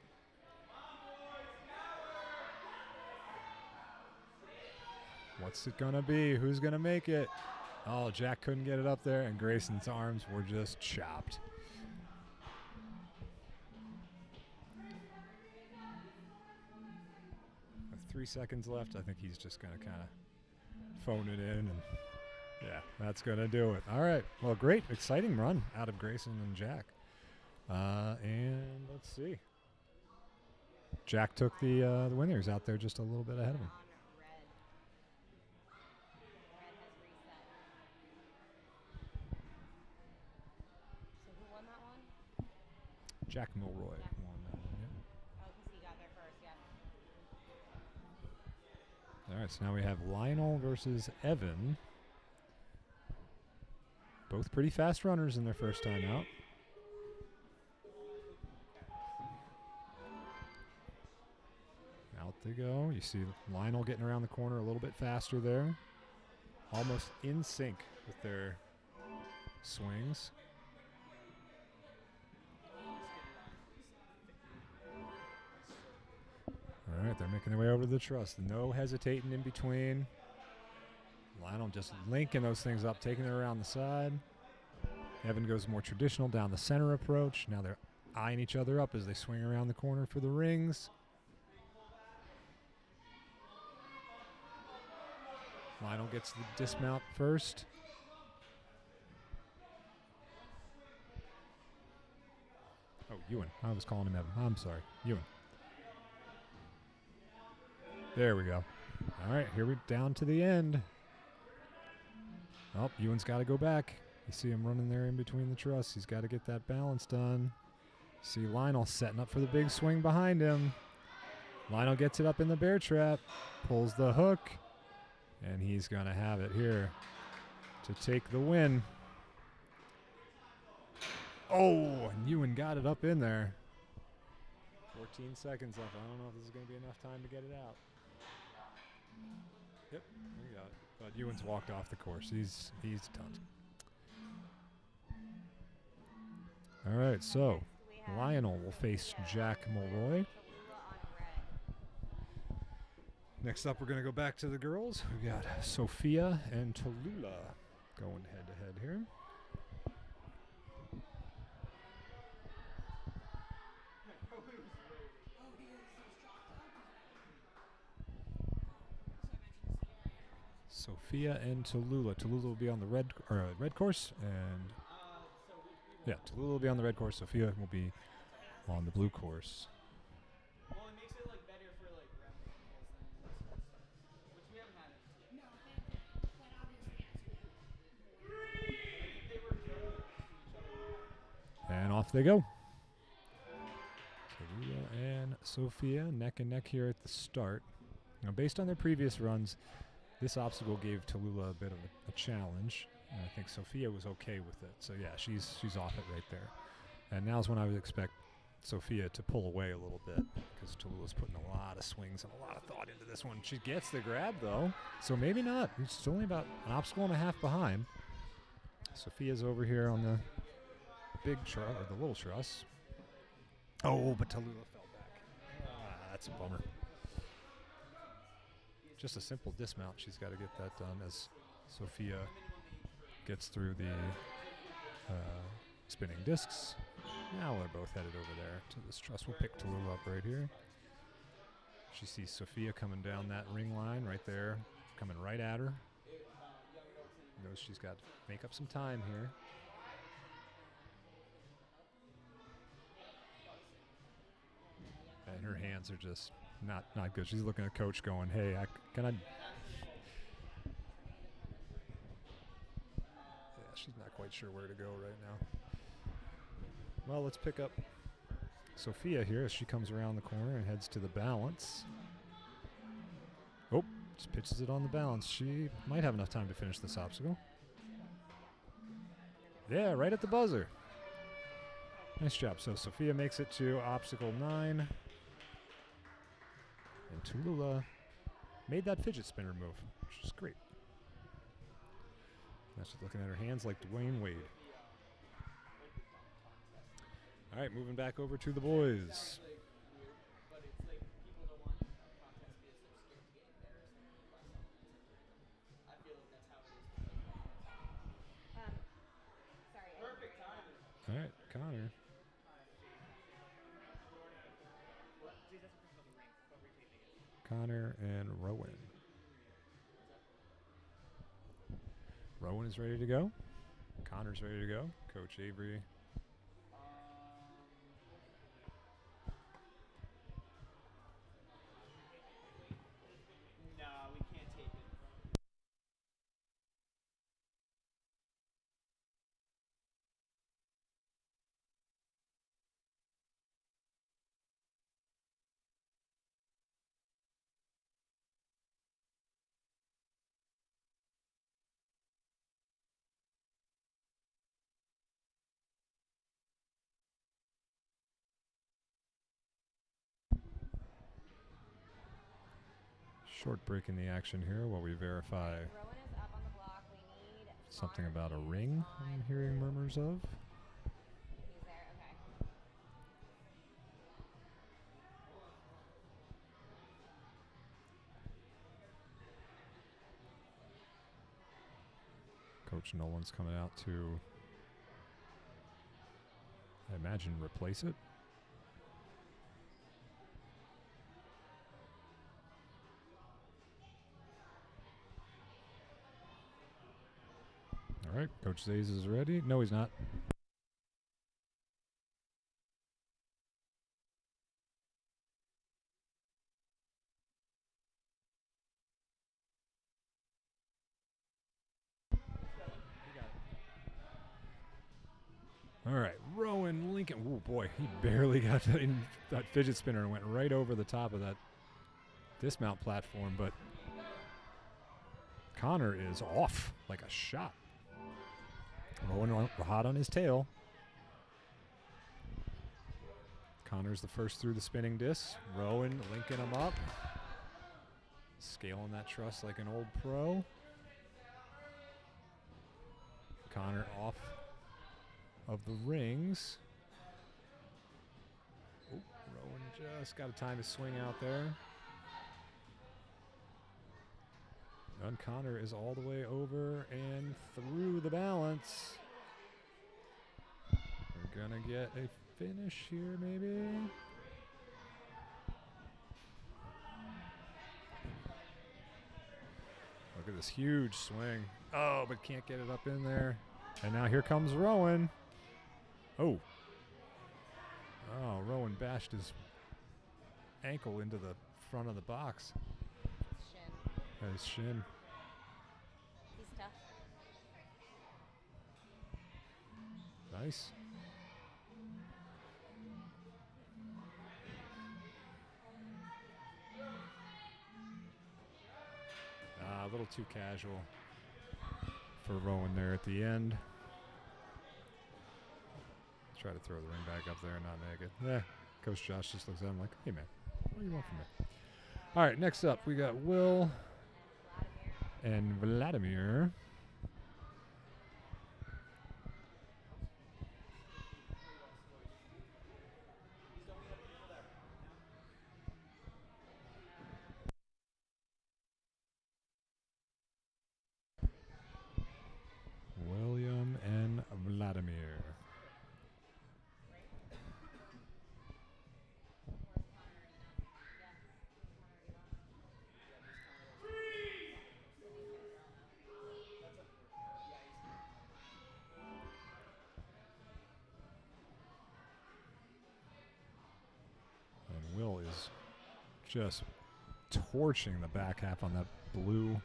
Speaker 1: What's it gonna be? Who's gonna make it? Oh, Jack couldn't get it up there, and Grayson's arms were just chopped. With 3 seconds left, I think he's just gonna kind of phone it in, and yeah, that's gonna do it. All right, well, great, exciting run out of Grayson and Jack. And let's see. Jack took the winners out there just a little bit ahead of him. Jack Mulroy won that one, yeah.
Speaker 2: Oh, because he got there first, yeah.
Speaker 1: All right, so now we have Lionel versus Evan. Both pretty fast runners in their first time out. Out they go. You see Lionel getting around the corner a little bit faster there. Almost in sync with their swings. All right, they're Making their way over to the truss. No hesitating in between. Lionel just linking those things up, taking it around the side. Evan goes more traditional down the center approach. Now they're eyeing each other up as they swing around the corner for the rings. Lionel gets the dismount first. Oh, Ewan. I was calling him Evan. I'm sorry. Ewan. There we go. All right, here we're down to the end. Oh, Ewan's got to go back. You see him running there in between the truss. He's got to get that balance done. See Lionel setting up for the big swing behind him. Lionel gets it up in the bear trap, pulls the hook, and he's going to have it here to take the win. Oh, and Ewan got it up in there. 14 seconds left. I don't know if this is going to be enough time to get it out. Yep, we got it. But Ewan's walked off the course. He's done. All right, so Lionel will face Jack Mulroy. Next up, we're going to go back to the girls. We've got Sophia and Tallulah going head-to-head here. Sophia and Tallulah. Tallulah will be on the red course, and Tallulah will be on the red course. Sophia will be on the blue course.
Speaker 3: Well, it makes it like better for like referee which we haven't had any yet.
Speaker 4: No, but obviously
Speaker 3: If they were joining next to each other.
Speaker 1: And off they go. Tallulah and Sophia neck and neck here at the start. Now, based on their previous runs, this obstacle gave Tallulah a bit of a challenge, and I think Sophia was okay with it. So yeah, she's off it right there. And now's when I would expect Sophia to pull away a little bit, because Tallulah's putting a lot of swings and a lot of thought into this one. She gets the grab though, so maybe not. It's only about an obstacle and a half behind. Sophia's over here on the big truss, or the little truss. Oh, but Tallulah fell back. That's a bummer. Just a simple dismount. She's got to get that done as Sophia gets through the spinning discs. Now they're both headed over there to this truss. We'll pick Tallulah up right here. She sees Sophia coming down that ring line right there, coming right at her. Knows she's got to make up some time here. And her hands are just not good. She's looking at coach going, hey, can I? Yeah, she's not quite sure where to go right now. Well, let's pick up Sophia here as she comes around the corner and heads to the balance. Oh, just pitches it on the balance. She might have enough time to finish this obstacle. Yeah, right at the buzzer. Nice job. So Sophia makes it to obstacle 9. And Tallulah made that fidget spinner move, which is great. Now she's looking at her hands like Dwayne Wade. All right, moving back over to the boys.
Speaker 3: But it's like people don't want contest because they're scared to get embarrassed. I feel like that's how it is.
Speaker 2: Sorry.
Speaker 3: Perfect timing.
Speaker 1: All right, Connor. Connor and Rowan. Rowan is ready to go. Connor's ready to go. Coach Avery.
Speaker 3: No, we can't tape it.
Speaker 1: Short break in the action here while we verify
Speaker 2: Rowan is up on the block. We need
Speaker 1: something
Speaker 2: Connor
Speaker 1: about a
Speaker 2: is
Speaker 1: ring
Speaker 2: on
Speaker 1: I'm hearing
Speaker 2: blue.
Speaker 1: murmurs of.
Speaker 2: He's there. Okay.
Speaker 1: Coach Nolan's coming out to, I imagine, replace it. All right, Coach Zays is ready. No, he's not. All right, Rowan Lincoln. Oh boy, he barely got that fidget spinner and went right over the top of that dismount platform, but Connor is off like a shot. Rowan hot on his tail. Connor's the first through the spinning disc. Rowan linking him up. Scaling that truss like an old pro. Connor off of the rings. Oh, Rowan just got a time to swing out there. And Connor is all the way over and through the balance. We're gonna get a finish here, maybe. Look at this huge swing. Oh, but can't get it up in there. And now here comes Rowan. Oh. Oh, Rowan bashed his ankle into the front of the box.
Speaker 2: Shin.
Speaker 1: His shin.
Speaker 2: He's tough.
Speaker 1: Nice. A little too casual for Rowan there at the end. Try to throw the ring back up there and not make it. Yeah, Coach Josh just looks at him like, hey man, what do you want from me? All right, next up we got Will and Vladimir. William and Vladimir. And Will is just torching the back half on that blue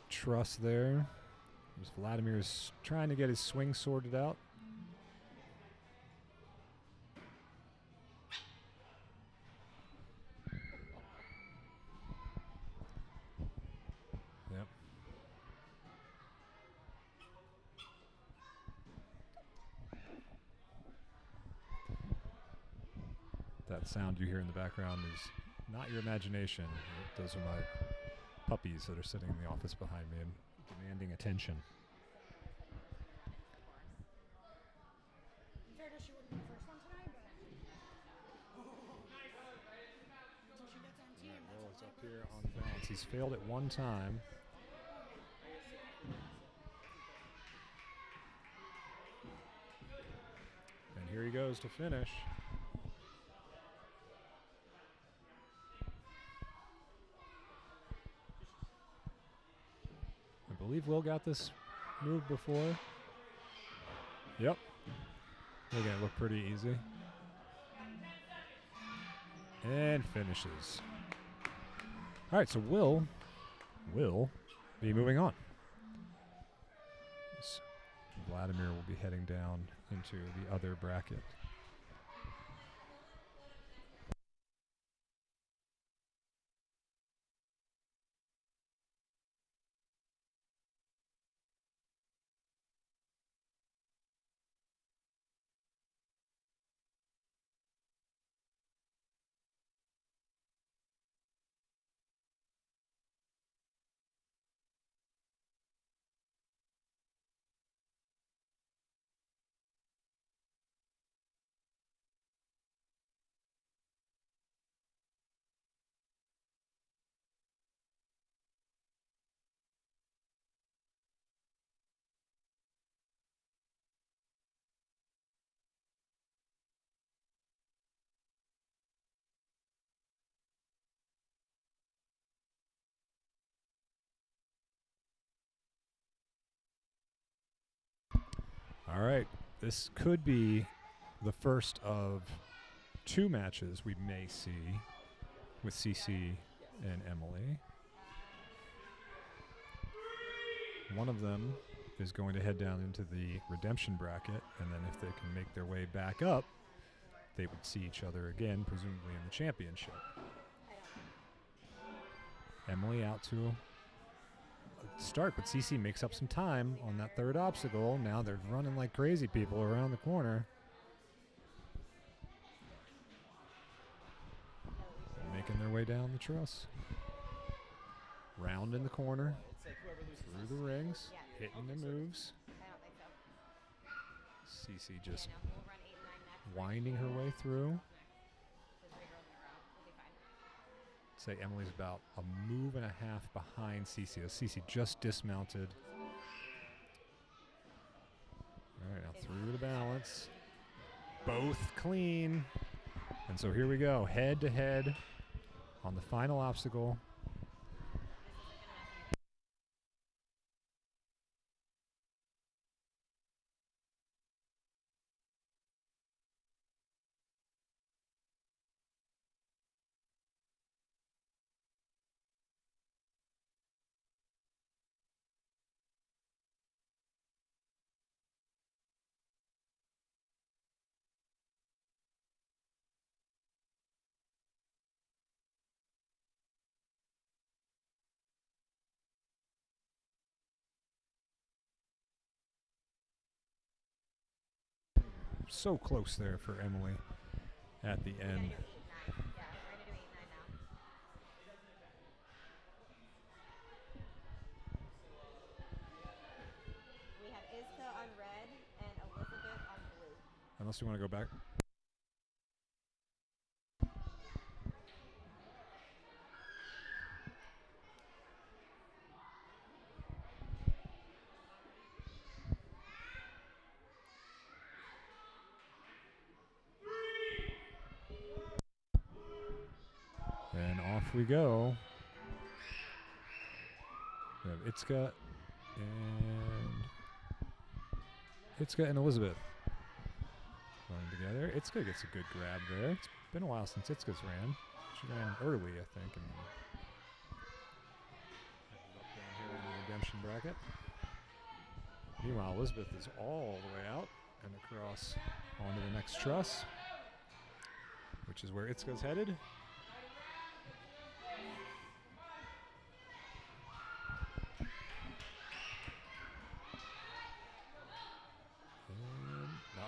Speaker 1: truss there. As Vladimir is trying to get his swing sorted out. Yep. That sound you hear in the background is not your imagination. Those are my puppies that are sitting in the office behind me and demanding attention.
Speaker 4: In fairness, she wouldn't be the first one tonight, but until she gets on team, that's
Speaker 1: Will is
Speaker 4: a lot
Speaker 1: up
Speaker 4: of
Speaker 1: here
Speaker 4: progress.
Speaker 1: on the balance. He's failed it one time. And here he goes to finish. I believe Will got this move before. Yep. Making it look pretty easy. And finishes. All right, so Will be moving on. So Vladimir will be heading down into the other bracket. All right. This could be the first of 2 matches we may see with CC and Emily. One of them is going to head down into the redemption bracket, and then if they can make their way back up, they would see each other again, presumably in the championship. Emily out to a start, but CC makes up some time on that third obstacle. Now they're running like crazy people around the corner. Making their way down the truss. Round in the corner,
Speaker 3: It's like whoever loses
Speaker 1: through the rings,
Speaker 2: Yeah.
Speaker 1: hitting the moves.
Speaker 2: I don't think so.
Speaker 1: CC just
Speaker 2: Yeah, no, we'll run 8 and 9 next.
Speaker 1: winding her way through.
Speaker 2: So 3 girls in a row. We'll be fine.
Speaker 1: Say Emily's about a move and a half behind CC. CC just dismounted. All right, now through the balance. Both clean. And so here we go, head to head on the final obstacle. So close there for Emily at the end.
Speaker 2: 8, 9. Yeah, we're going to do 8 and 9 now. We have Iska on red and Elizabeth on blue.
Speaker 1: Unless you want to go back. And off we go. We have Itzka and Elizabeth going together. Itzka gets a good grab there. It's been a while since Itzka's ran. She ran early, I think, and ended up down here in the redemption bracket. Meanwhile, Elizabeth is all the way out and across onto the next truss, which is where Itzka's headed.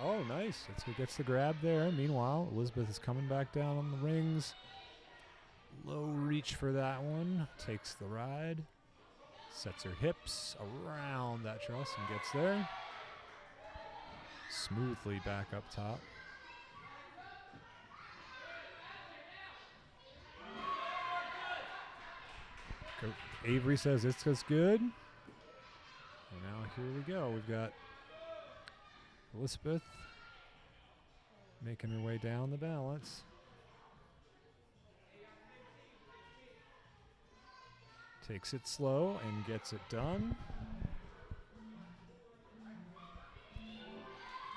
Speaker 1: Oh, nice. Itzka gets the grab there. Meanwhile, Elizabeth is coming back down on the rings. Low reach for that one. Takes the ride. Sets her hips around that truss and gets there. Smoothly back up top. Avery says Itzka's good. And now here we go. We've got Elizabeth making her way down the balance. Takes it slow and gets it done.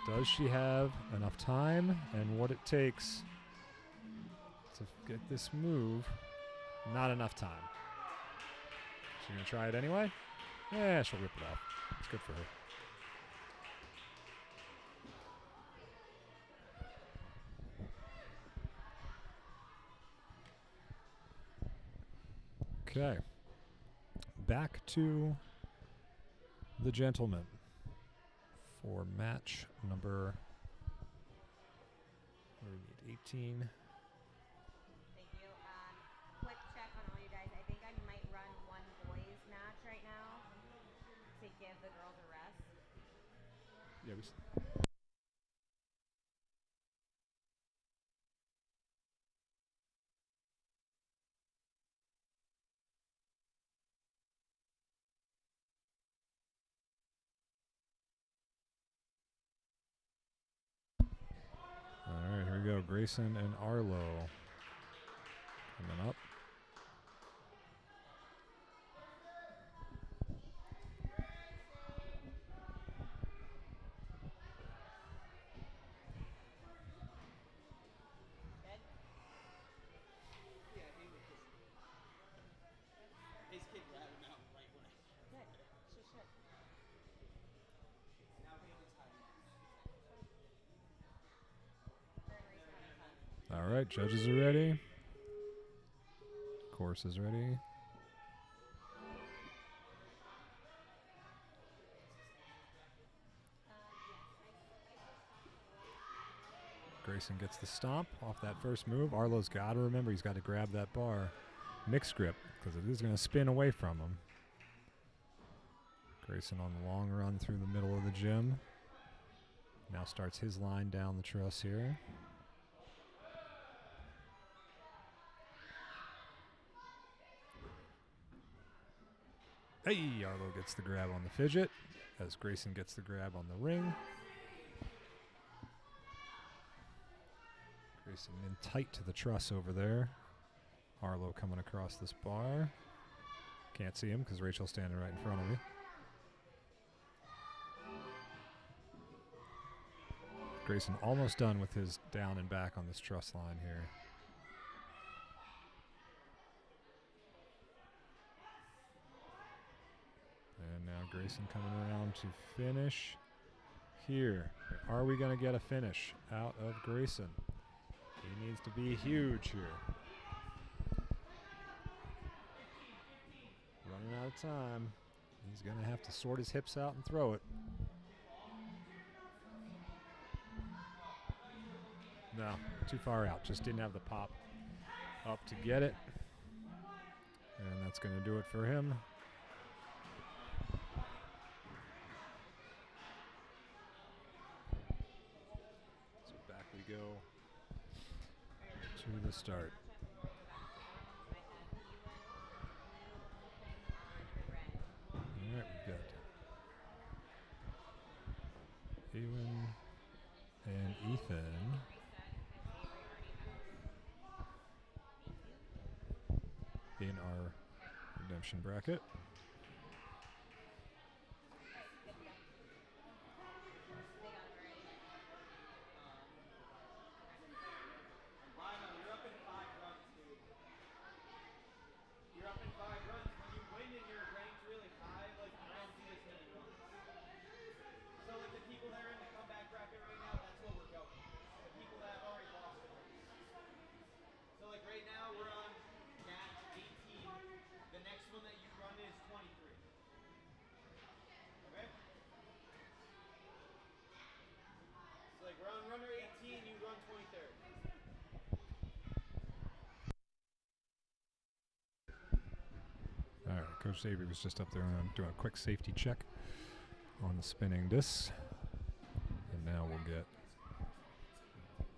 Speaker 1: Does she have enough time and what it takes to get this move? Not enough time. She's going to try it anyway? Yeah, she'll rip it off. It's good for her. Okay. Back to the gentlemen for match number, what do we need, 18.
Speaker 2: Thank you. Quick check on all you guys. I think I might run one boys match right now to give the girls a rest.
Speaker 1: Yeah, all right, here we go. Grayson and Arlo coming up. All right, judges are ready. Course is ready. Grayson gets the stomp off that first move. Arlo's got to remember he's got to grab that bar. Mixed grip, because it is going to spin away from him. Grayson on the long run through the middle of the gym. Now starts his line down the truss here. Hey, Arlo gets the grab on the fidget as Grayson gets the grab on the ring. Grayson in tight to the truss over there. Arlo coming across this bar. Can't see him because Rachel's standing right in front of me. Grayson almost done with his down and back on this truss line here. And now Grayson coming around to finish here. Are we going to get a finish out of Grayson? He needs to be huge here. Running out of time. He's going to have to sort his hips out and throw it. No, too far out. Just didn't have the pop up to get it. And that's going to do it for him. So back we go to the start. All right, we've got Ewan and Ethan in our redemption bracket.
Speaker 3: Runner 18, you run 23rd.
Speaker 1: All right, Coach Xavier was just up there doing a quick safety check on the spinning disc. And now we'll get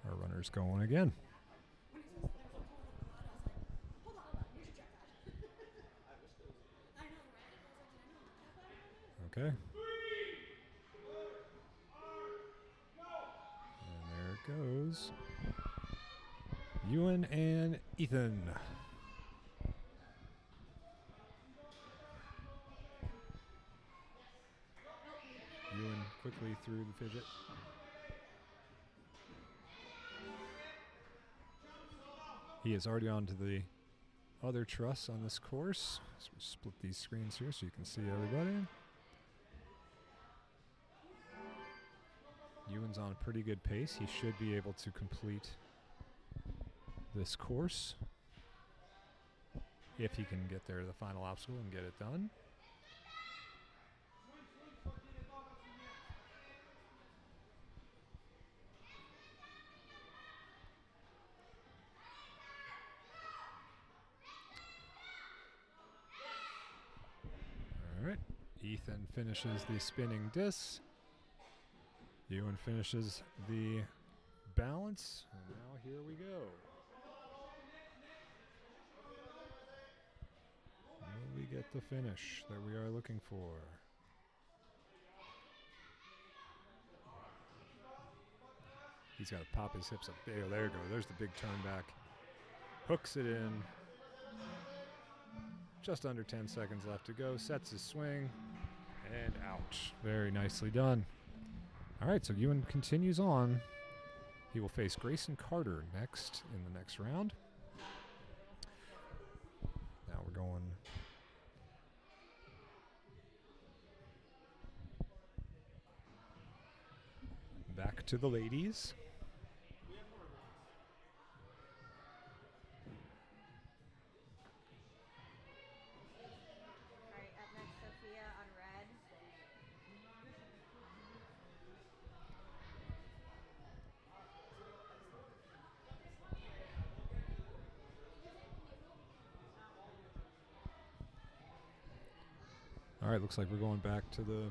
Speaker 1: our runners going again. Okay. Goes Ewan and Ethan. Ewan quickly through the fidget. He is already onto the other truss on this course. So we'll split these screens here so you can see everybody. Ewan's on a pretty good pace. He should be able to complete this course if he can get there to the final obstacle and get it done. All right. Ethan finishes the spinning disc. Ewan finishes the balance, and now here we go. Will we get the finish that we are looking for? He's got to pop his hips up. There you go. There's the big turn back. Hooks it in. Just under 10 seconds left to go. Sets his swing, and out. Very nicely done. All right, so Ewan continues on. He will face Grayson Carter next in the next round. Now we're going back to the ladies. right, looks like we're going back to the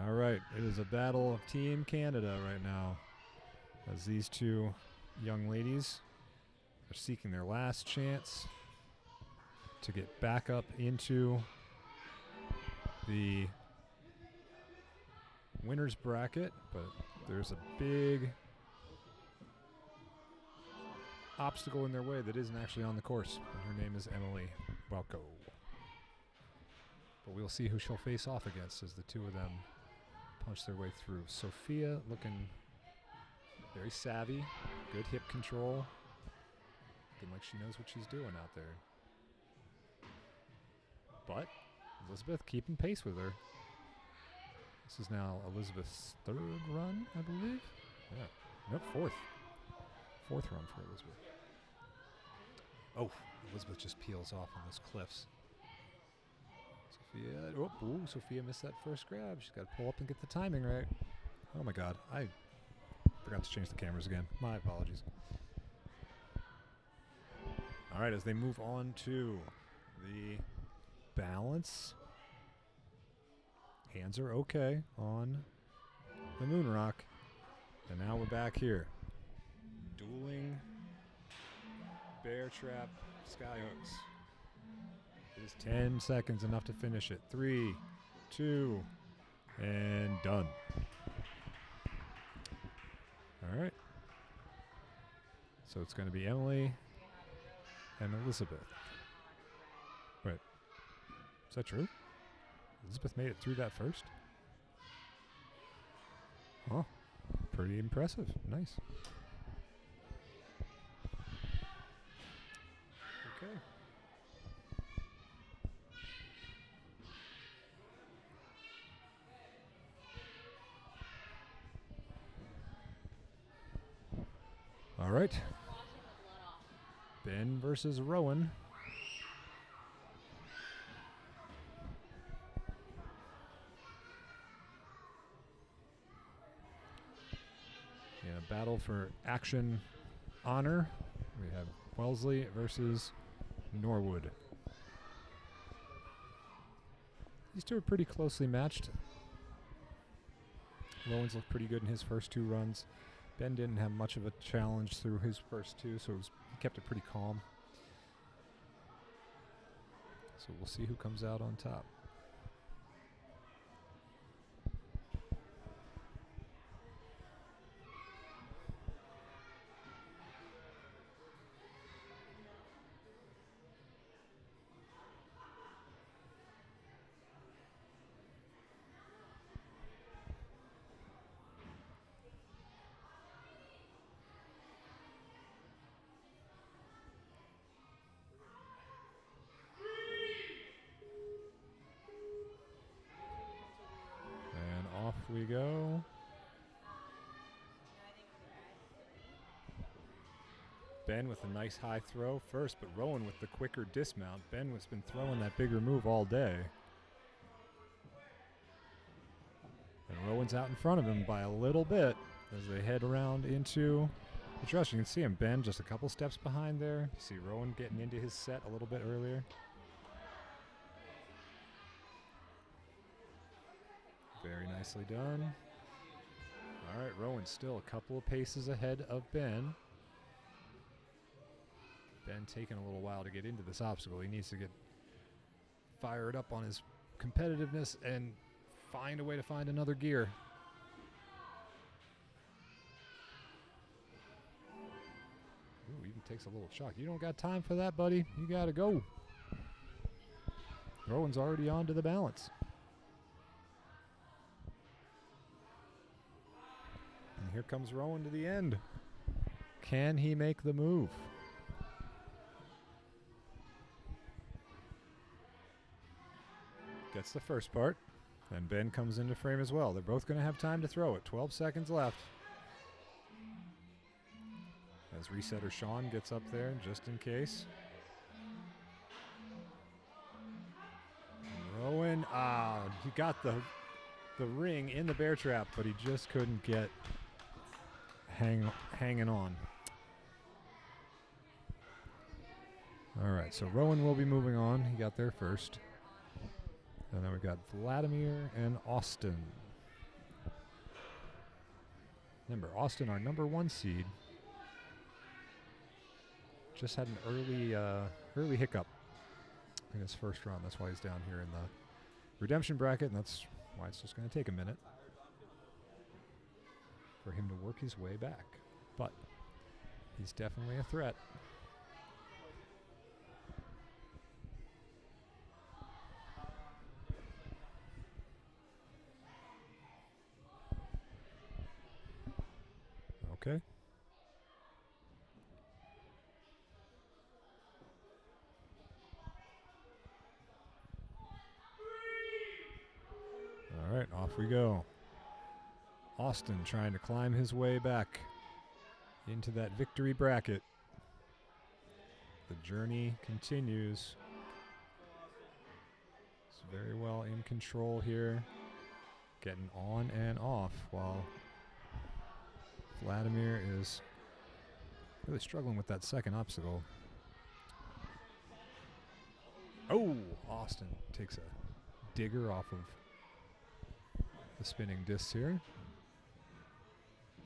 Speaker 1: All right, it is a battle of Team Canada right now, as these two young ladies are seeking their last chance to get back up into the winner's bracket, but there's a big obstacle in their way that isn't actually on the course, and her name is Emily Balco. But we'll see who she'll face off against as the two of them punch their way through. Sophia looking very savvy, good hip control, looking like she knows what she's doing out there. But Elizabeth keeping pace with her. This is now Elizabeth's third run, I believe. Yeah, nope, fourth run for Elizabeth. Oh, Elizabeth just peels off on those cliffs. Sophia missed that first grab. She's got to pull up and get the timing right. Oh my God, I forgot to change the cameras again. My apologies. All right, as they move on to the balance, hands are okay on the moon rock, and now we're back here. Dueling bear trap skyhooks. Is 10 seconds enough to finish it? 3, 2, and done. All right. So it's going to be Emily and Elizabeth. Wait. Is that true? Elizabeth made it through that first? Oh, pretty impressive. Nice. Okay. All right. Ben versus Rowan. In a battle for action honor, we have Wellesley versus Norwood. These two are pretty closely matched. Rowan's looked pretty good in his first two runs. Ben didn't have much of a challenge through his first two, so he kept it pretty calm. So we'll see who comes out on top. Off we go. Ben with a nice high throw first, but Rowan with the quicker dismount. Ben has been throwing that bigger move all day. And Rowan's out in front of him by a little bit as they head around into the truss. You can see him, Ben, just a couple steps behind there. You see Rowan getting into his set a little bit earlier. Very nicely done. All right, Rowan still a couple of paces ahead of Ben. Ben taking a little while to get into this obstacle. He needs to get fired up on his competitiveness and find a way to find another gear. Ooh, even takes a little shock. You don't got time for that, buddy. You got to go. Rowan's already on to the balance. And here comes Rowan to the end. Can he make the move? Gets the first part, and Ben comes into frame as well. They're both going to have time to throw it. 12 seconds left. As resetter Sean gets up there just in case. Rowan, he got the ring in the bear trap, but he just couldn't get hanging on. All right, so Rowan will be moving on. He got there first. And then we got Vladimir and Austin. Remember, Austin, our #1 seed, just had an early hiccup in his first round. That's why he's down here in the redemption bracket, and that's why it's just going to take a minute for him to work his way back. But he's definitely a threat. Okay. All right, off we go. Austin trying to climb his way back into that victory bracket. The journey continues. He's very well in control here, getting on and off while Vladimir is really struggling with that second obstacle. Oh, Austin takes a digger off of the spinning discs here.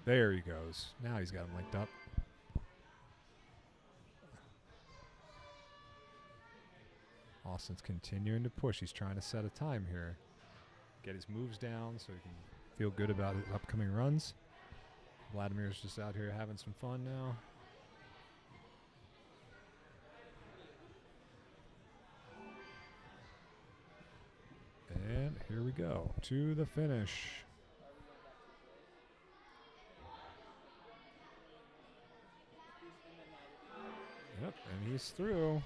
Speaker 1: There he goes. Now he's got him linked up. Austin's continuing to push. He's trying to set a time here. Get his moves down so he can feel good about his upcoming runs. Vladimir's just out here having some fun now. And here we go to the finish. Yep, and he's through.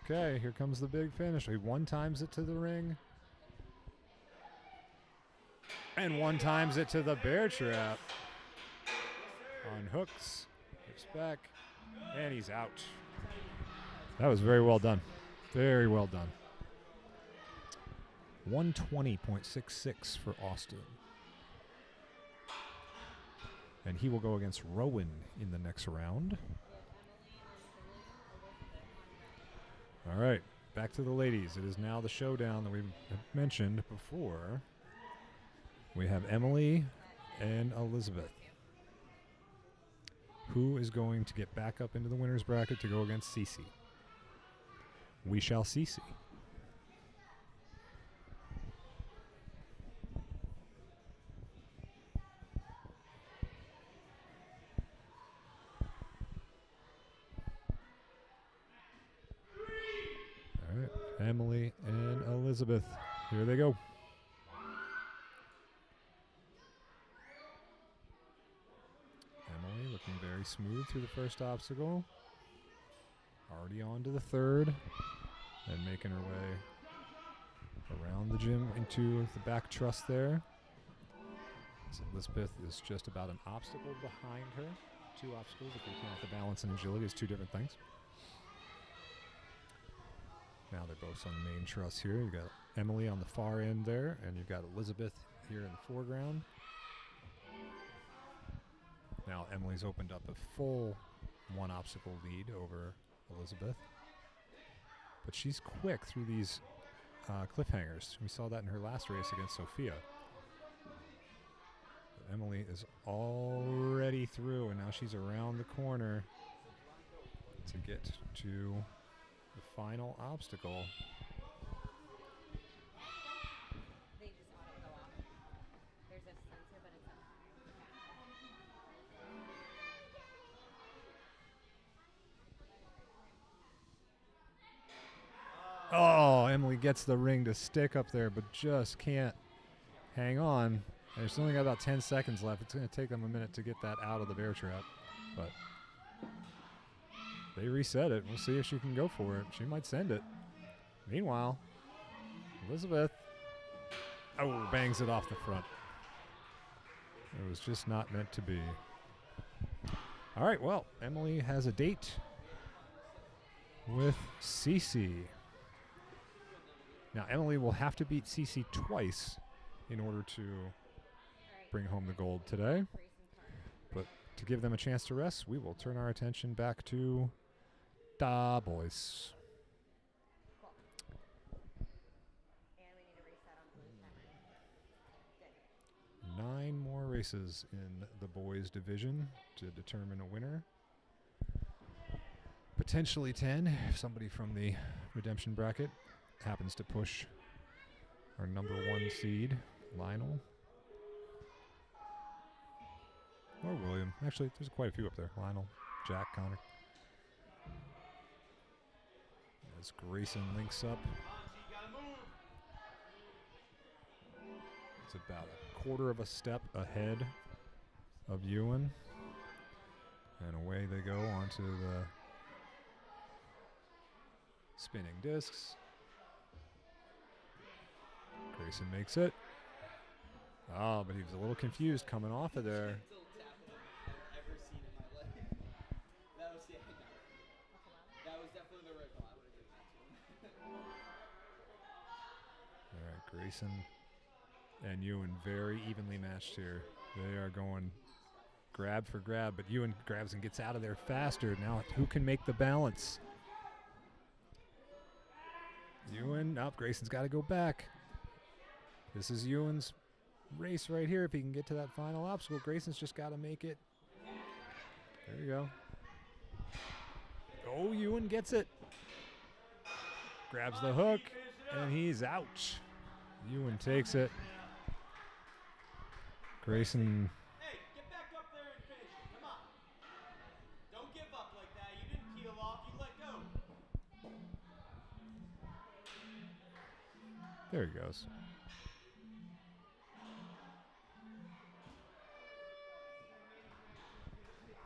Speaker 1: Okay, here comes the big finish. He one times it to the ring. And one times it to the bear trap. On hooks, hips back, and he's out. That was very well done. Very well done. 120.66 for Austin. And he will go against Rowan in the next round. All right, back to the ladies. It is now the showdown that we mentioned before. We have Emily and Elizabeth. Who is going to get back up into the winner's bracket to go against Cece? We shall see. All right, Emily and Elizabeth. Here they go. Emily looking very smooth through the first obstacle. Already on to the third. And making her way around the gym into the back truss there. So Elizabeth is just about an obstacle behind her. 2 obstacles, if you count the balance and agility, is 2 different things. Now they're both on the main truss here. You've got Emily on the far end there, and you've got Elizabeth here in the foreground. Now Emily's opened up a full 1 obstacle lead over Elizabeth. But she's quick through these cliffhangers. We saw that in her last race against Sophia. But Emily is already through, and now she's around the corner to get to the final obstacle.
Speaker 2: They just auto go off. There's a sensor, but it's
Speaker 1: Oh, Emily gets the ring to stick up there, but just can't hang on. There's only got about 10 seconds left. It's going to take them a minute to get that out of the bear trap. But they reset it. We'll see if she can go for it. She might send it. Meanwhile, Elizabeth, bangs it off the front. It was just not meant to be. All right, well, Emily has a date with Cece. Now, Emily will have to beat Cece twice in order to
Speaker 2: Alright,
Speaker 1: bring home the gold today.
Speaker 2: Grayson Carter.
Speaker 1: But to give them a chance to rest, we will turn our attention back to the boys.
Speaker 2: Cool. And we need a reset on blue timer. Good.
Speaker 1: 9 more races in the boys division to determine a winner. Potentially 10 if somebody from the redemption bracket happens to push our number 1 seed, Lionel. Or William. Actually, there's quite a few up there. Lionel, Jack, Connor. As Grayson links up. It's about a quarter of a step ahead of Ewan. And away they go onto the spinning discs. Grayson makes it. Oh, but he was a little confused coming off of there.
Speaker 3: Gentle tapping I've ever seen in my life. That was, yeah, no. That was definitely the right call. I would have given that to him.
Speaker 1: All right, Grayson and Ewan very evenly matched here. They are going grab for grab, but Ewan grabs and gets out of there faster. Now, who can make the balance? Ewan, up. Grayson's got to go back. This is Ewan's race right here. If he can get to that final obstacle, Grayson's just got to make it. There you go. Oh, Ewan gets it. Grabs the hook, and he's out. Ewan takes it. Grayson.
Speaker 3: Hey, get back up there and finish it. Come on. Don't give up like that. You didn't peel off. You let go.
Speaker 1: There he goes.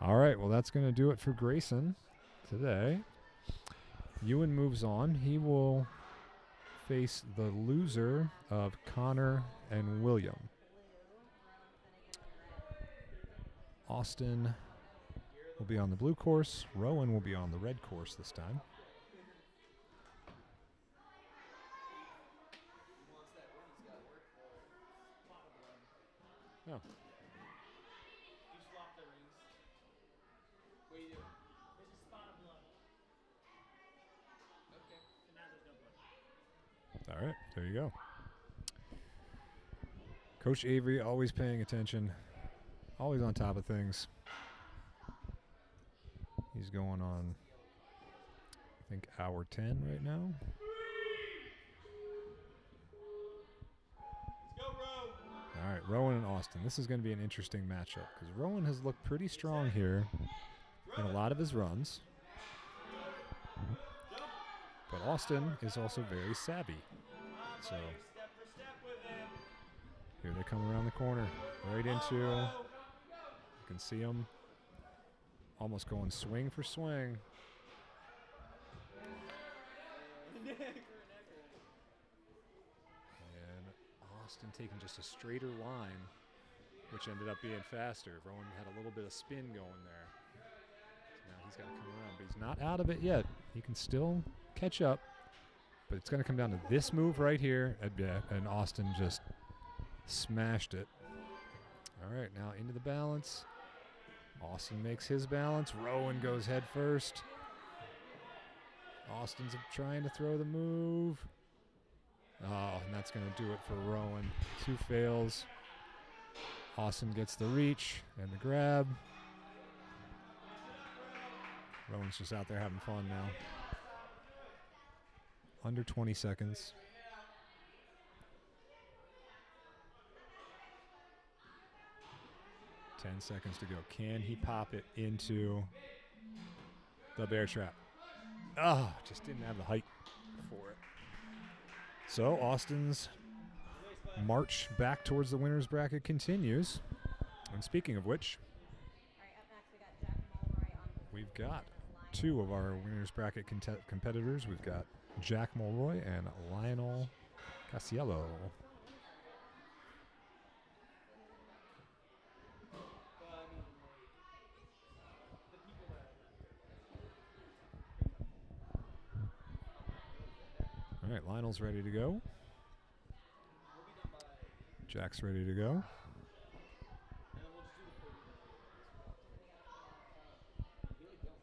Speaker 1: All right, well, that's going to do it for Grayson today. Ewan moves on. He will face the loser of Connor and William. Austin will be on the blue course. Rowan will be on the red course this time.
Speaker 3: He wants that win. He's got to work for it.
Speaker 1: Oh.
Speaker 3: You swap the rings. What do you do?
Speaker 4: There's a spot of blood,
Speaker 3: Okay.
Speaker 4: and now there's no blood.
Speaker 1: All right, there you go. Coach Avery always paying attention, always on top of things. He's going on, I think, hour 10 right now.
Speaker 3: Let's go, Ro.
Speaker 1: All right, Rowan and Austin. This is going to be an interesting matchup because Rowan has looked pretty strong here in a lot of his runs. But Austin is also very savvy. So
Speaker 3: Step for step with him.
Speaker 1: here they come around the corner, right into, you can see them almost going swing for swing. And Austin taking just a straighter line, which ended up being faster. Rowan had a little bit of spin going there. So now he's got to come around, but he's not out of it yet. He can still catch up, but it's going to come down to this move right here, and Austin just smashed it. All right, now into the balance. Austin makes his balance. Rowan goes head first. Austin's trying to throw the move. Oh, and that's going to do it for Rowan. 2 fails. Austin gets the reach and the grab. Rowan's just out there having fun now. Under 20 seconds. Ten seconds to go. Can he pop it into the bear trap? Oh, just didn't have the height for it. So Austin's march back towards the winner's bracket continues. And speaking of which,
Speaker 2: All right, up next we got Jack Mulroy on blue.
Speaker 1: we've got
Speaker 2: and
Speaker 1: 2 of our winner's bracket competitors. We've got Jack Mulroy and Lionel Casiello.
Speaker 3: But I mean, the people that
Speaker 1: All right, Lionel's ready to go.
Speaker 3: We'll be done by.
Speaker 1: Jack's ready to go.
Speaker 3: And then we'll just do the podium video as well. Really don't.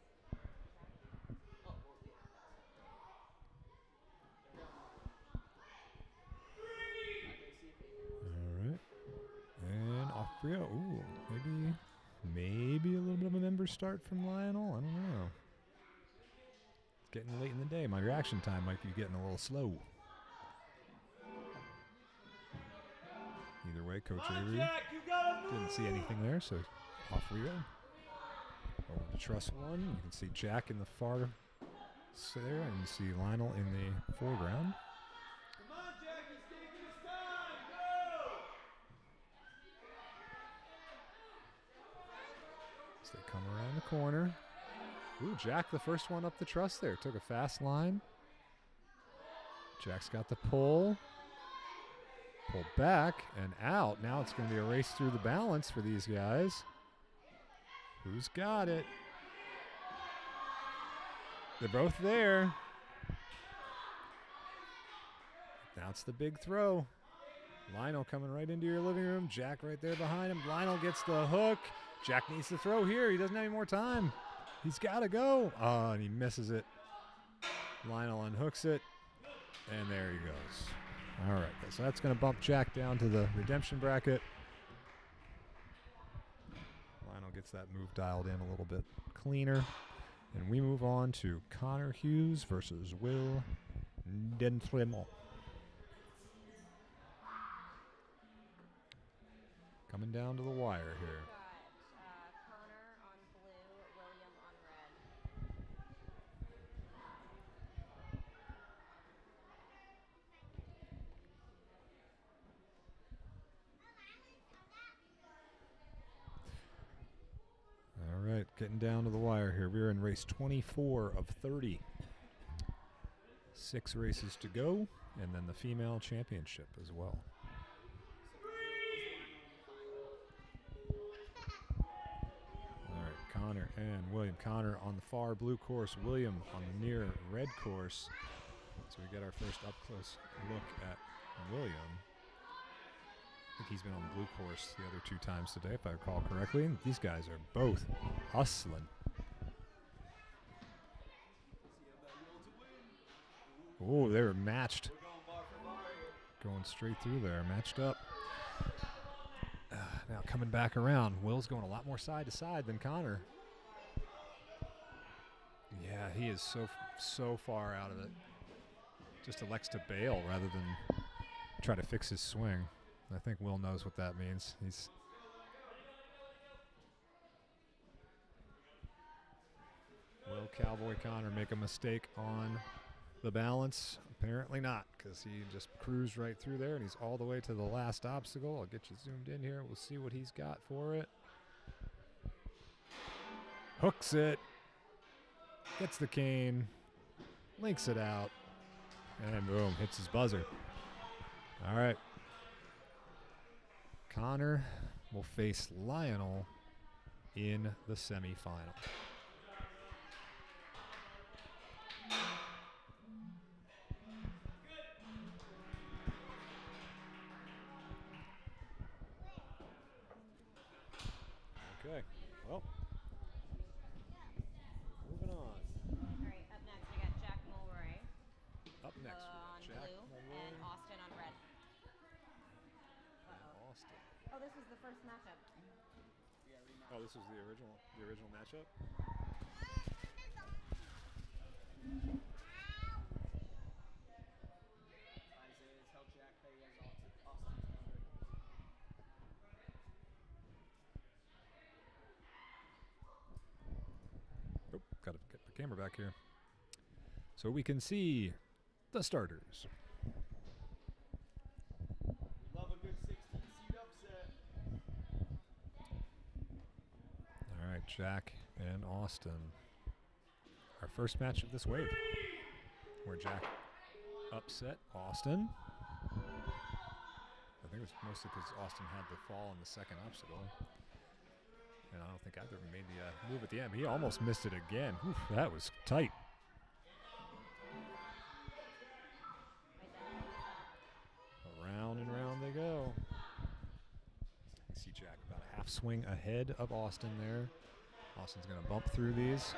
Speaker 3: Oh, well, yeah. They're down there. I may see if Avery wants
Speaker 1: All right. And off we go. Ooh, maybe a little bit of a member start from Lionel. I don't know. It's getting late in the day. My reaction time might be getting a little slow. Either way, Coach Avery didn't see anything there, so off we go. Over to truss one. You can see Jack in the far there, and you see Lionel in the foreground.
Speaker 3: Come on, Jack, he's taking his time. Go!
Speaker 1: As they come around the corner. Ooh, Jack, the first one up the truss there. Took a fast line. Jack's got the pull. Pull back and out. Now it's going to be a race through the balance for these guys. Who's got it? They're both there. Now it's the big throw. Lionel coming right into your living room. Jack right there behind him. Lionel gets the hook. Jack needs to throw here. He doesn't have any more time. He's got to go. Oh, and he misses it. Lionel unhooks it. And there he goes. All right, so that's going to bump Jack down to the redemption bracket. Lionel gets that move dialed in a little bit cleaner. And we move on to Connor Hughes versus Will Dentremont. Coming down to the wire here.
Speaker 2: Got Connor on blue, William on red.
Speaker 1: All right, getting down to the wire here. We're in race 24 of 30. 6 races to go, and then the female championship as well. All right, Connor and William. Connor on the far blue course, William on the near red course. So we get our first up-close look at William. I think he's been on the blue course the other 2 times today, if I recall correctly. And these guys are both hustling. Oh, they were matched. Going straight through there, matched up. Now coming back around. Will's going a lot more side to side than Connor. Yeah, he is so far out of it. Just elects to bail rather than try to fix his swing. I think Will knows what that means. Will Cowboy Connor make a mistake on the balance? Apparently not, because he just cruised right through there, and he's all the way to the last obstacle. I'll get you zoomed in here. We'll see what he's got for it. Hooks it. Gets the cane. Links it out. And boom, hits his buzzer. All right. Connor will face Lionel in the semifinal. Okay, well, moving on.
Speaker 2: All right, up next we got Jack Mulray
Speaker 1: Up next,
Speaker 2: on
Speaker 1: we got Jack
Speaker 2: blue
Speaker 1: Mulroy
Speaker 2: and Austin on red.
Speaker 1: and Austin.
Speaker 2: Oh, this was the first matchup.
Speaker 1: Oh, this was the original matchup?
Speaker 3: Isaiah's held Jack Bay as Austin's number.
Speaker 1: Oh, gotta get the camera back here. So we can see the starters.
Speaker 3: Love a good 16-seed upset.
Speaker 1: All right, Jack and Austin. Our first match of this wave, where Jack upset Austin. I think it was mostly because Austin had the fall on the second obstacle. And I don't think either of them made the move at the end. He almost missed it again. Oof, that was tight. About a half swing ahead of Austin there. Austin's going to bump through these.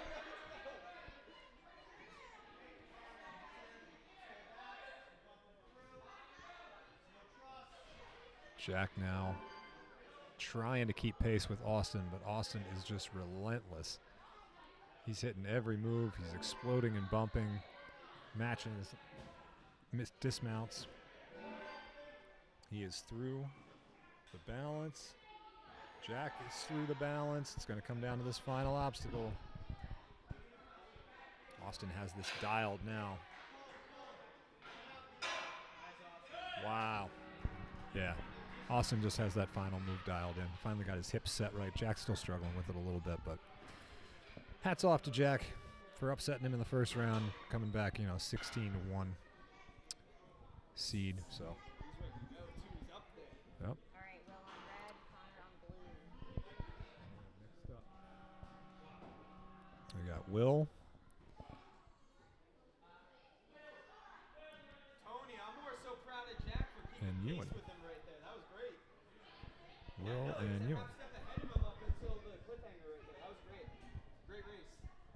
Speaker 1: Jack now trying to keep pace with Austin, but Austin is just relentless. He's hitting every move. He's exploding and bumping, matching his dismounts. He is through the balance. Jack is through the balance. It's going to come down to this final obstacle. Austin has this dialed now. Wow. Yeah. Austin just has that final move dialed in. Finally got his hips set right. Jack's still struggling with it a little bit, but hats off to Jack for upsetting him in the first round, coming back, 16-1 seed. So. Yep.
Speaker 2: All right, Will on red, Connor on blue.
Speaker 1: Next up, we got Will.
Speaker 3: Tony, I'm more so proud of Jack for keeping
Speaker 1: And
Speaker 3: pace
Speaker 1: Ewan.
Speaker 3: with him right there. That was great.
Speaker 1: Will
Speaker 3: Yeah, no,
Speaker 1: and
Speaker 3: he's
Speaker 1: Ewan.
Speaker 3: a half step ahead of him up until the cliffhanger right there. That was great. Great race.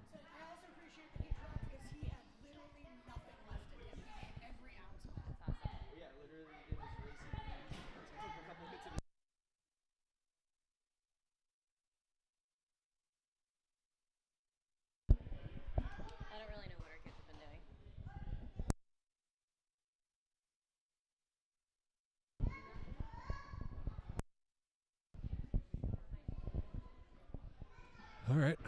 Speaker 5: So I also appreciate that he dropped because he had literally nothing left in him. He had every ounce of that.
Speaker 2: That's awesome.
Speaker 3: Well, yeah, literally did his racing. Took a couple hits of
Speaker 2: I don't really know what our kids have been doing.
Speaker 1: All right.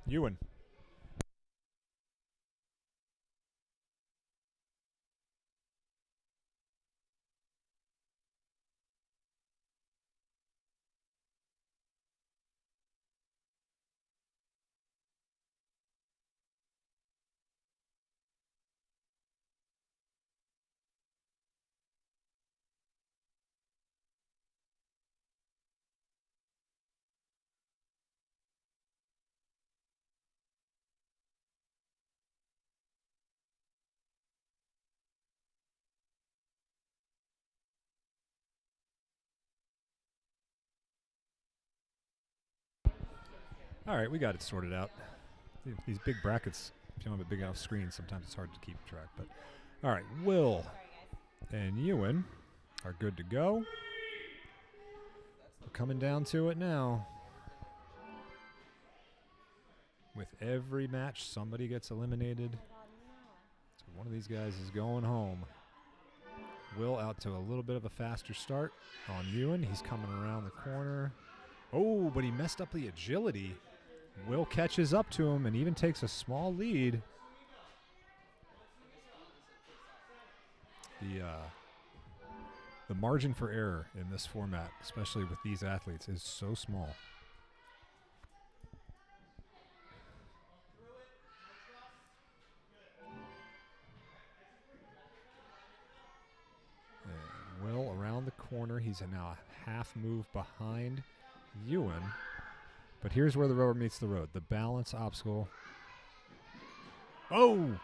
Speaker 1: Ewan. All right, we got it sorted out. These big brackets, if you don't have a big enough screen, sometimes it's hard to keep track. But all right, Will
Speaker 2: Sorry, guys.
Speaker 1: and Ewan are good to go. We're coming down to it now. With every match, somebody gets eliminated. So one of these guys is going home. Will out to a little bit of a faster start on Ewan. He's coming around the corner. Oh, but he messed up the agility. Will catches up to him and even takes a small lead. The margin for error in this format, especially with these athletes, is so small. And Will around the corner. He's now a half move behind Ewan. But here's where the rubber meets the road. The balance obstacle. Oh!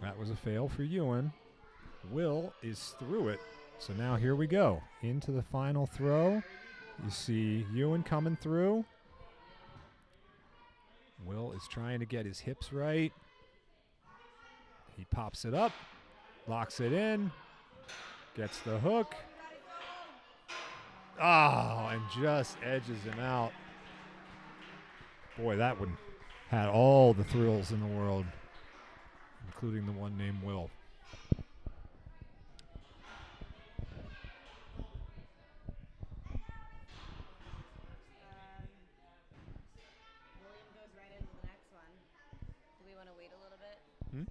Speaker 1: That was a fail for Ewan. Will is through it. So now here we go. Into the final throw. You see Ewan coming through. Will is trying to get his hips right. He pops it up. Locks it in. Gets the hook. Oh, and just edges him out. Boy, that one had all the thrills in the world, including the one named Will.
Speaker 2: William goes right into the next one. Do we want to wait a little bit?
Speaker 1: Hmm?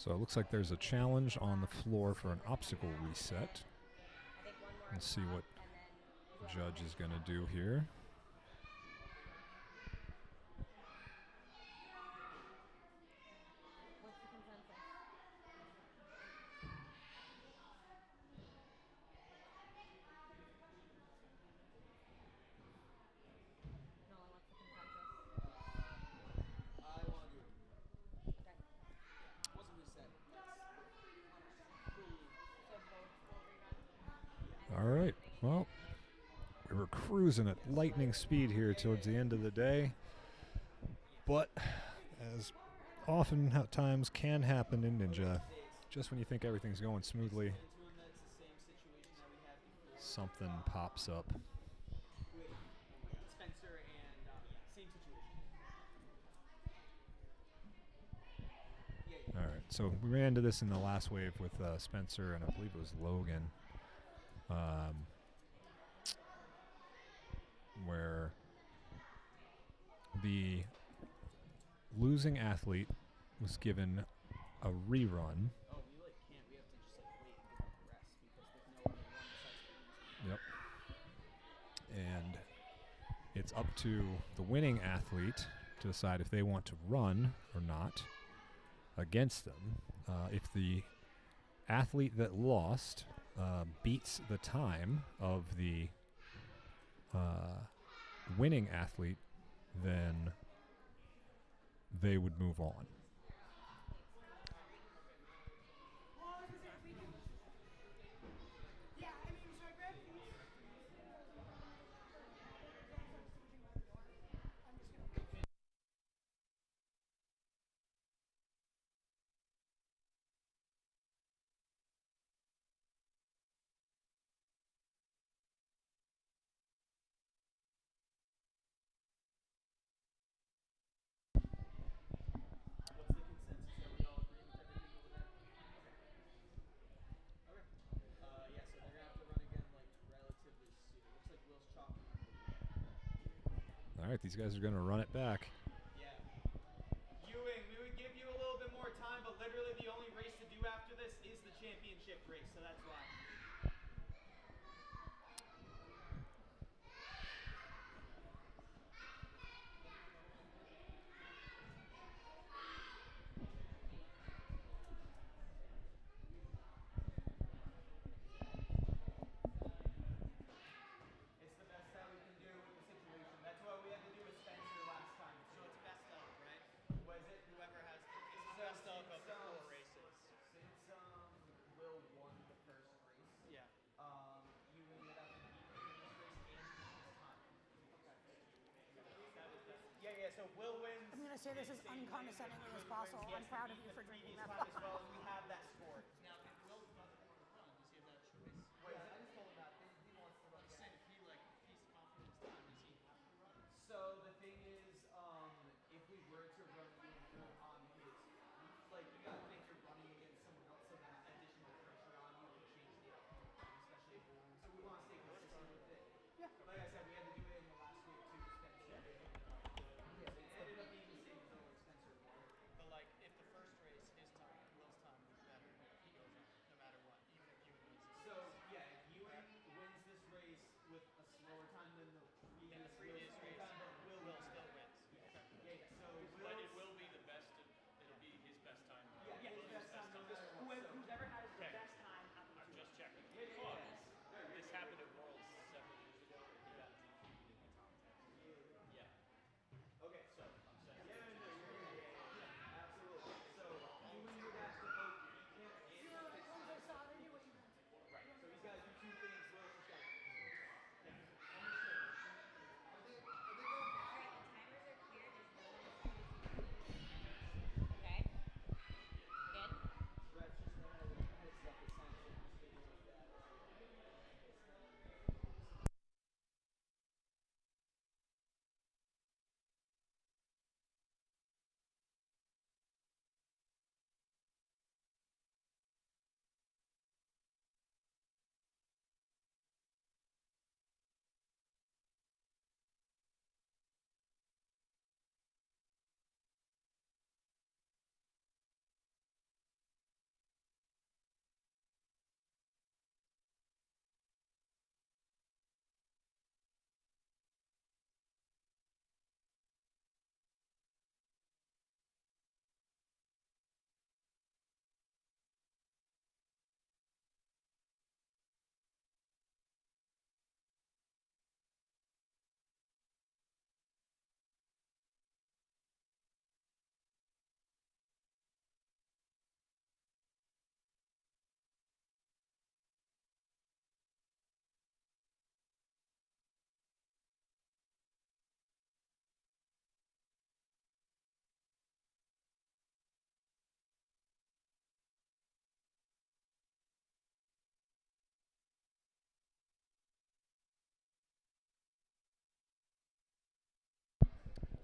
Speaker 1: So it looks like there's a challenge on the floor for an obstacle reset.
Speaker 2: I think one more.
Speaker 1: Let's see
Speaker 2: up
Speaker 1: what
Speaker 2: top, and then
Speaker 1: Judge is going to do here.
Speaker 2: What's the consensus? Nolan, what's the consensus?
Speaker 3: I want to do it.
Speaker 2: Okay.
Speaker 3: What's a reset? Full.
Speaker 2: So both will rerun.
Speaker 1: All right. Well, we were cruising at lightning speed here towards the end of the day. But as often times can happen in Ninja, just when you think everything's going smoothly,
Speaker 3: Explain to him that it's the same situation that we had before.
Speaker 1: something pops up.
Speaker 3: With Spencer and same situation. Yeah.
Speaker 1: All right. So we ran into this in the last wave with Spencer and I believe it was Logan. Where the losing athlete was given a rerun.
Speaker 3: Oh, we can't. We have to just wait and give them a rest because there's no other one besides
Speaker 1: Yep. And it's up to the winning athlete to decide if they want to run or not against them. If the athlete that lost beats the time of the winning athlete, then they would move on.
Speaker 5: Yeah, I mean, so I grabbed these. I'm just gonna.
Speaker 3: What's the consensus? Are we all agreeing with everything over there? Okay. Yeah, so they're gonna have to run again relatively soon. Looks like Will's chopping up the lead.
Speaker 1: All right, these guys are going to run it back.
Speaker 3: Yeah. Ewing, we would give you a little bit more time, but literally the only race to do after this is the championship race, so that's why. It's the best that we can do with the situation. That's what we had to do with Spencer last time. So it's best of, right? Was it whoever has best of the 4 races? Since Will won the first race. Yeah. Ewing would have to beat him in this race and beat his time. Okay. Yeah. So Will wins.
Speaker 5: I'm gonna say this as uncondescendingly as possible. I'm proud of you for drinking that.
Speaker 3: Time as well, and we have that score.
Speaker 4: Now, if Will doesn't want to run, does he have that choice?
Speaker 3: Wait, I just told him that he wants to run.
Speaker 4: I'm just saying, if he's confident in his time, does he have to run?
Speaker 3: So the thing is, if we were to run Will on his, you gotta think you're running against someone else, so that additional pressure on you can change the outcome, especially if you're running. So we want to stay consistent with it.
Speaker 5: Yeah.
Speaker 3: Like I said, we had to do it in the last week too. Spencer did. It ended up being the same result. Spencer won.
Speaker 4: But if the first race, his time, Will's time was better,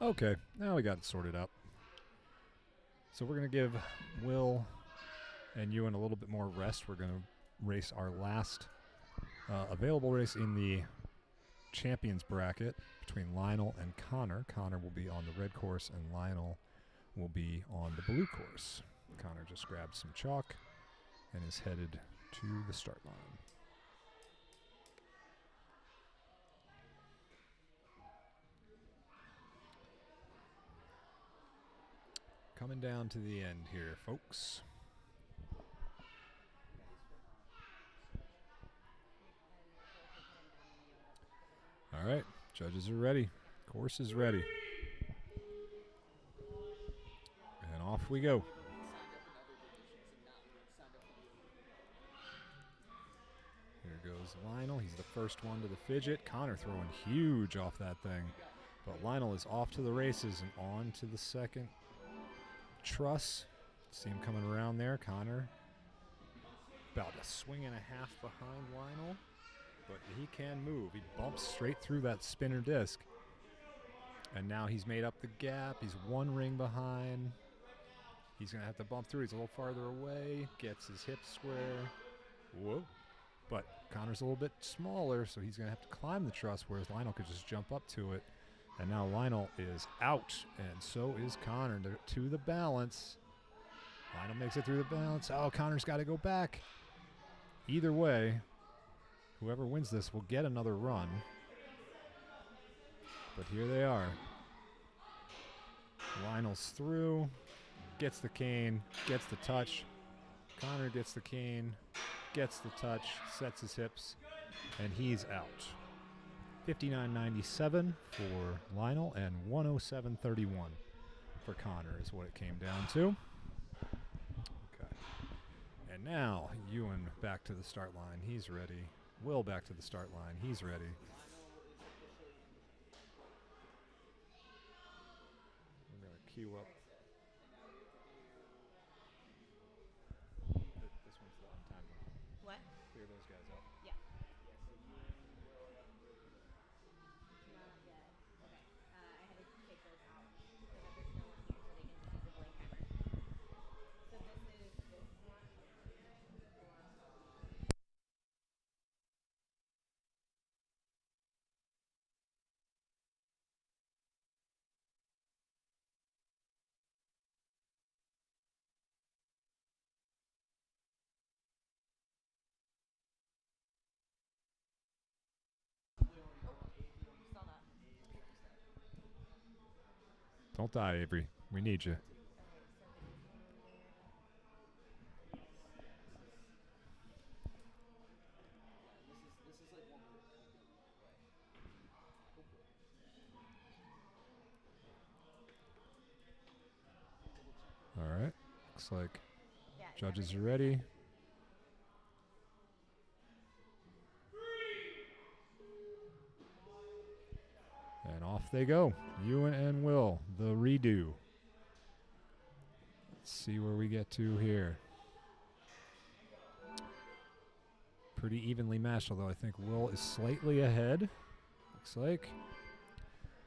Speaker 1: Okay, now we got it sorted out. So we're going to give Will and Ewan a little bit more rest. We're going to race our last available race in the champions bracket between Lionel and Connor. Connor will be on the red course and Lionel will be on the blue course. Connor just grabbed some chalk and is headed to the start line. Coming down to the end here, folks. All right, judges are ready. Course is ready. And off we go. Here goes Lionel. He's the first one to the fidget. Connor throwing huge off that thing. But Lionel is off to the races and on to the second truss. See him coming around there. Connor about a swing and a half behind Lionel. But he can move. He bumps straight through that spinner disc. And now he's made up the gap. He's one ring behind. He's going to have to bump through. He's a little farther away. Gets his hips square. Whoa. But Connor's a little bit smaller, so he's going to have to climb the truss, whereas Lionel could just jump up to it. And now Lionel is out, and so is Connor to the balance. Lionel makes it through the balance. Oh, Connor's got to go back. Either way, whoever wins this will get another run. But here they are. Lionel's through, gets the cane, gets the touch. Connor gets the cane, gets the touch, sets his hips, and he's out. 59.97 for Lionel and 107.31 for Connor is what it came down to. Okay. And now Ewan back to the start line. He's ready. Will back to the start line. He's ready. We're going to queue up. This one's the untimed one.
Speaker 2: What?
Speaker 1: Clear those guys up.
Speaker 2: Yeah. Not yet. Okay. I had to take those out. So that there's no one here so they can just use the blank timer. So this is this. Saw that.
Speaker 1: Don't die, Avery. We need you.
Speaker 3: This is like one where
Speaker 1: All right. Looks like
Speaker 2: Yeah.
Speaker 1: judges are ready. And off they go. Ewan and Will, the redo. Let's see where we get to here. Pretty evenly matched, although I think Will is slightly ahead. Looks like.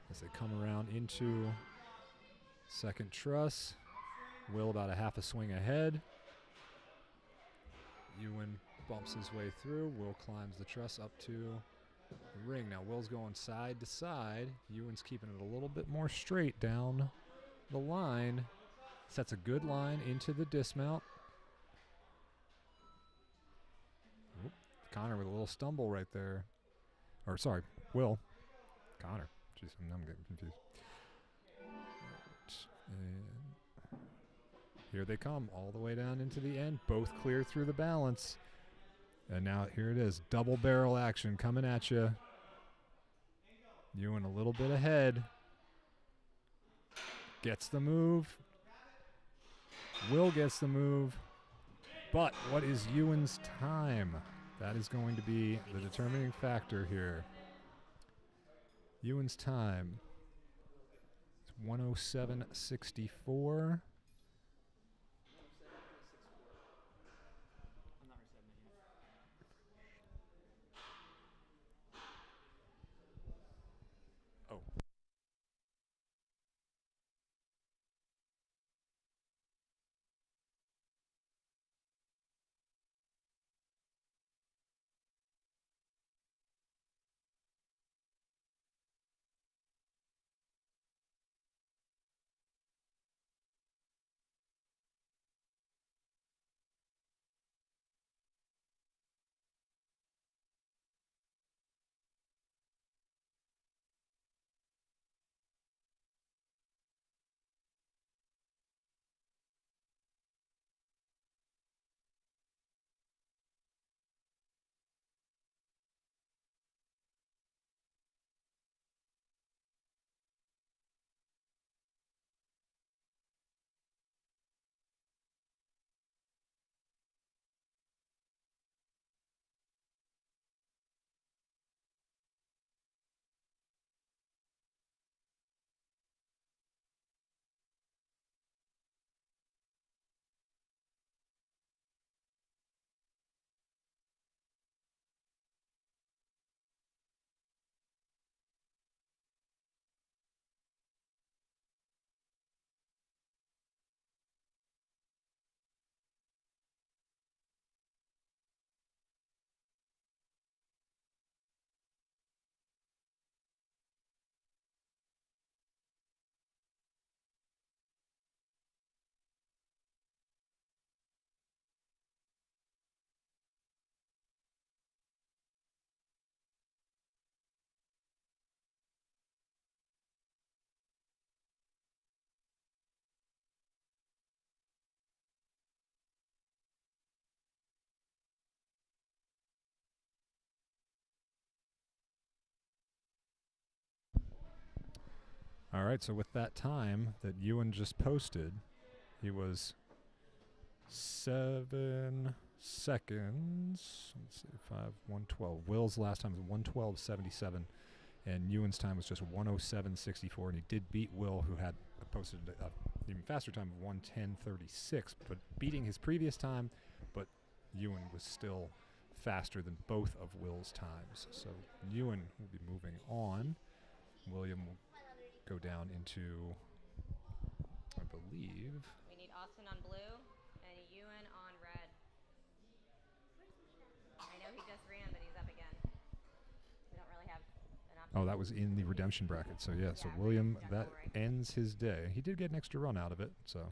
Speaker 1: As they come around into second truss. Will about a half a swing ahead. Ewan bumps his way through. Will climbs the truss up to the ring. Now Will's going side to side. Ewan's keeping it a little bit more straight down the line. Sets a good line into the dismount. Oop. Connor with a little stumble right there. Or sorry, Will. Connor. Jeez, I'm getting confused. And here they come all the way down into the end. Both clear through the balance. And now here it is. Double barrel action coming at you. Ewan a little bit ahead. Gets the move. Will gets the move. But what is Ewan's time? That is going to be the determining factor here. Ewan's time. It's 107.64. All right, so with that time that Ewan just posted, he was 7 seconds. Let's see, 112. Will's last time was 112.77, and Ewan's time was just 107.64, and he did beat Will, who had posted an even faster time of 110.36, but beating his previous time, but Ewan was still faster than both of Will's times. So Ewan will be moving on. William will go down into, I believe,
Speaker 2: We need Austin on blue and Ewan on red. I know he just ran, but he's up again. We don't really have an option.
Speaker 1: oh, that was in the redemption bracket. So yeah, so
Speaker 2: Yeah,
Speaker 1: William,
Speaker 2: Jack
Speaker 1: that
Speaker 2: Mulray.
Speaker 1: ends his day. He did get an extra run out of it, so.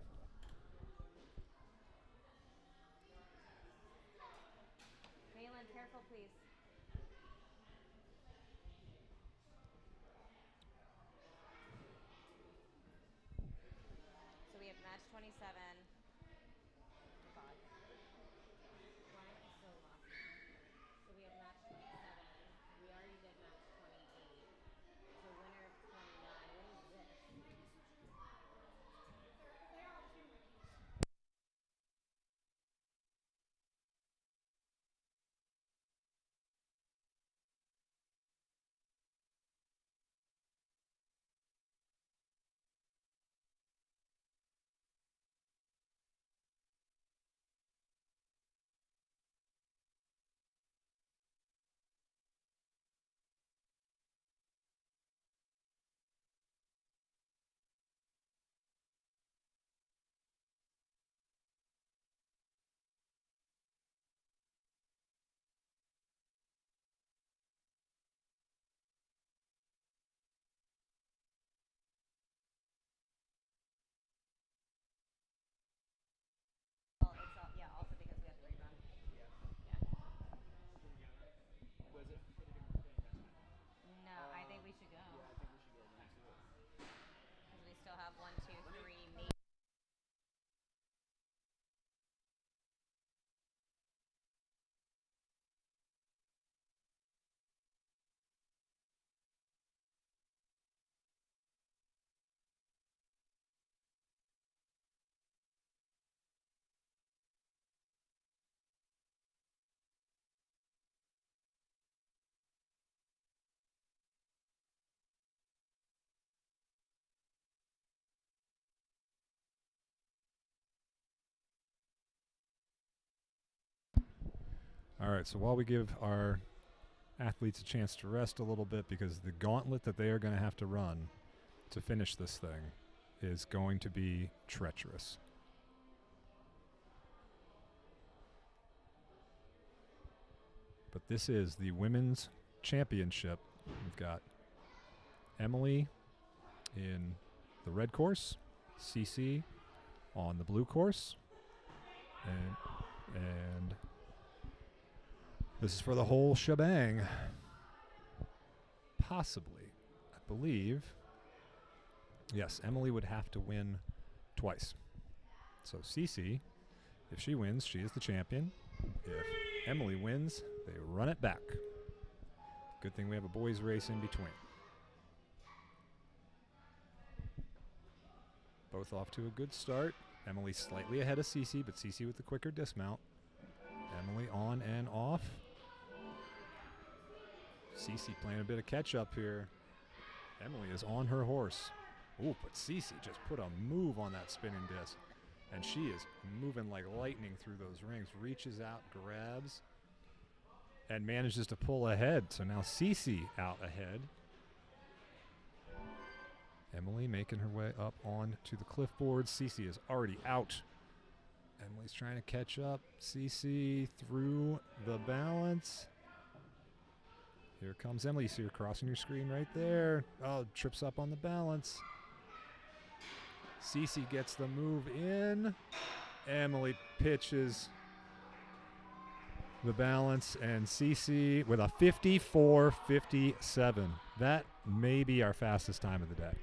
Speaker 2: Kaylin, careful, please. So we have match 27. Oh God. Why am I so lost? So we have match 27. We already did match 28. So winner of 29. What is this?
Speaker 5: They are all two rookies.
Speaker 2: Well, it's yeah, also because we have the rerun.
Speaker 3: Yeah.
Speaker 2: Yeah.
Speaker 3: Was it?
Speaker 2: No, I think we should go.
Speaker 3: Yeah, I think we should go then too.
Speaker 2: Because we still have 1, 2, 3, maybe.
Speaker 1: All right, so while we give our athletes a chance to rest a little bit, because the gauntlet that they are going to have to run to finish this thing is going to be treacherous. But this is the women's championship. We've got Emily in the red course, CC on the blue course, and this is for the whole shebang. Possibly, I believe. Yes, Emily would have to win twice. So CC, if she wins, she is the champion. If Emily wins, they run it back. Good thing we have a boys' race in between. Both off to a good start. Emily slightly ahead of CC, but CC with the quicker dismount. Emily on and off. CC playing a bit of catch up here. Emily is on her horse. Ooh, but CC just put a move on that spinning disc. And she is moving like lightning through those rings. Reaches out, grabs, and manages to pull ahead. So now CC out ahead. Emily making her way up on to the cliffboard. CC is already out. Emily's trying to catch up. CC through the balance. Here comes Emily. You see her crossing your screen right there. Oh, trips up on the balance. CC gets the move in. Emily pitches the balance, and CC with a 54.57. That may be our fastest time of the day.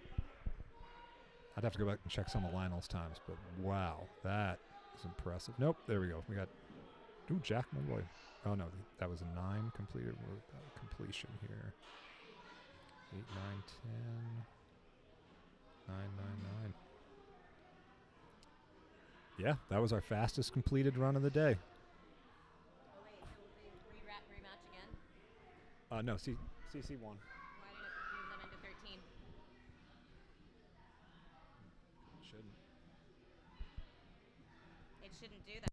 Speaker 1: I'd have to go back and check some of Lionel's times, but wow, that is impressive. Nope, there we go. We got, Jack Mulroy. Oh no, that was a 9 completed completion here. 8, 9, 10. 999. Yeah, that was our fastest completed run of the day.
Speaker 2: Oh wait, so rematch again?
Speaker 1: No, CC won.
Speaker 2: Why did it move them into 13?
Speaker 1: Shouldn't.
Speaker 2: It shouldn't do that.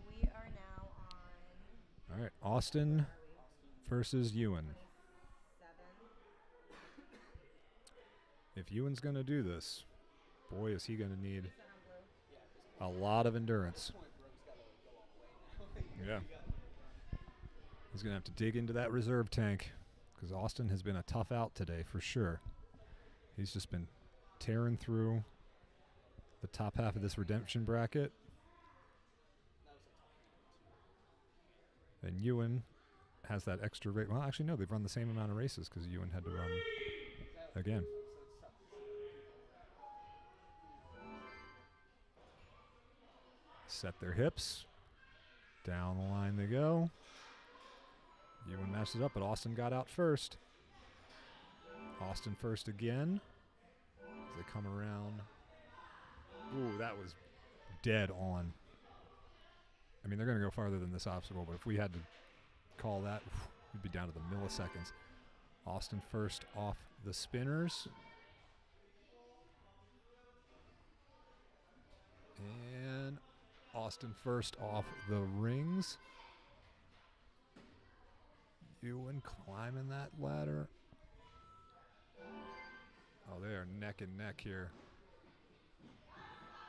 Speaker 2: We are now on.
Speaker 1: All right, Austin versus Ewan.
Speaker 2: 27.
Speaker 1: If Ewan's going to do this, boy, is he going to need
Speaker 2: Set on blue.
Speaker 1: a lot of endurance.
Speaker 3: Point Brooks got to go all the way now.
Speaker 1: Yeah. He's going to have to dig into that reserve tank because Austin has been a tough out today for sure. He's just been tearing through the top half of this redemption bracket. And Ewan has that extra rate. Well, actually, no, they've run the same amount of races because Ewan had to run again. Set their hips. Down the line they go. Ewan matches up, but Austin got out first. Austin first again. As they come around. Ooh, that was dead on. I mean, they're going to go farther than this obstacle, but if we had to call that, we'd be down to the milliseconds. Austin first off the spinners. And Austin first off the rings. Ewan climbing that ladder. Oh, they are neck and neck here.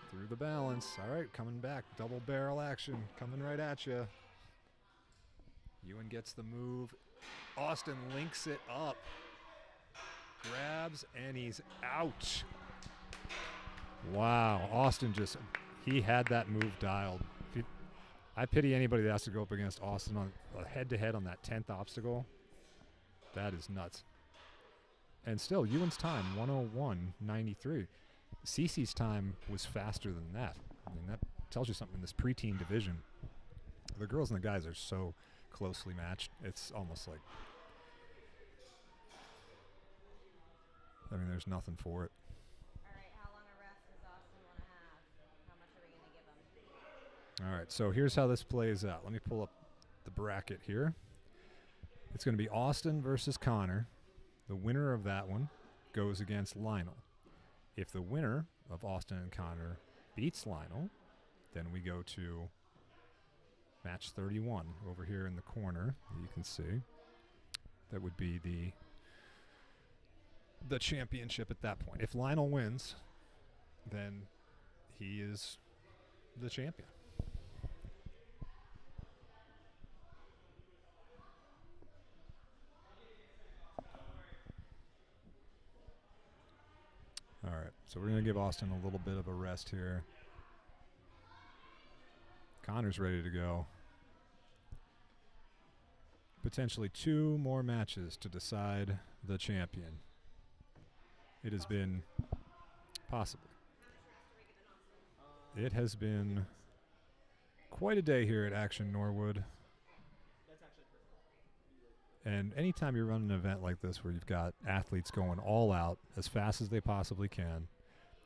Speaker 1: Through the balance. All right, coming back. Double barrel action coming right at you. Ewan gets the move. Austin links it up. Grabs, and he's out. Wow, Austin he had that move dialed. I pity anybody that has to go up against Austin on head-to-head on that 10th obstacle. That is nuts. And still, Ewan's time, 101.93. Cece's time was faster than that. I mean, that tells you something in this preteen division. The girls and the guys are so closely matched. It's almost like, I mean, there's nothing for it.
Speaker 2: All right, how long a rest does Austin want to have? How much are we going to give him?
Speaker 1: All right, so here's how this plays out. Let me pull up the bracket here. It's going to be Austin versus Connor. The winner of that one goes against Lionel. If the winner of Austin and Connor beats Lionel, then we go to match 31 over here in the corner. You can see that would be the championship at that point. If Lionel wins, then he is the champion. All right, so we're going to give Austin a little bit of a rest here. Connor's ready to go. Potentially 2 more matches to decide the champion. It has been possibly. It has been quite a day here at Action Norwood. And anytime you run an event like this where you've got athletes going all out as fast as they possibly can,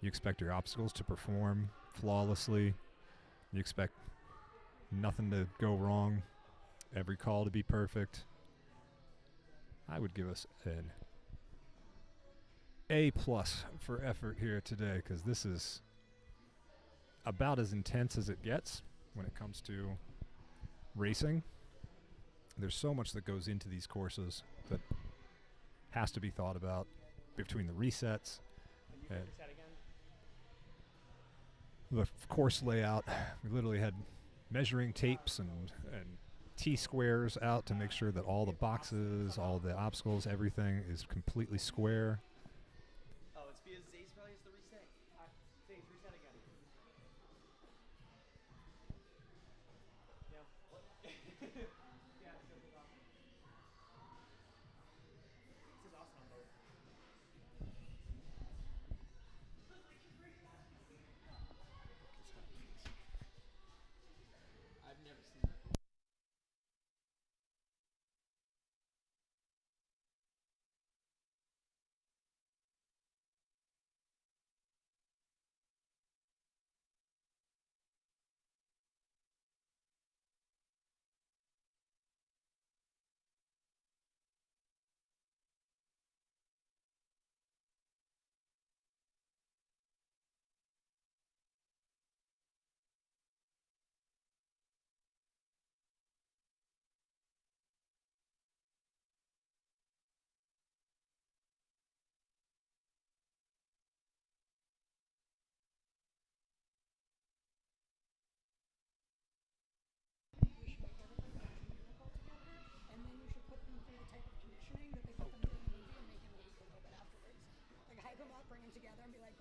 Speaker 1: you expect your obstacles to perform flawlessly. You expect nothing to go wrong, every call to be perfect. I would give us an A+ for effort here today because this is about as intense as it gets when it comes to racing. There's so much that goes into these courses that has to be thought about between the resets and the course layout. We literally had measuring tapes and T-squares out to make sure that all the boxes, all the obstacles, everything is completely square.
Speaker 3: Oh, it's because Zay's probably has the reset. Zay's reset again. Yeah.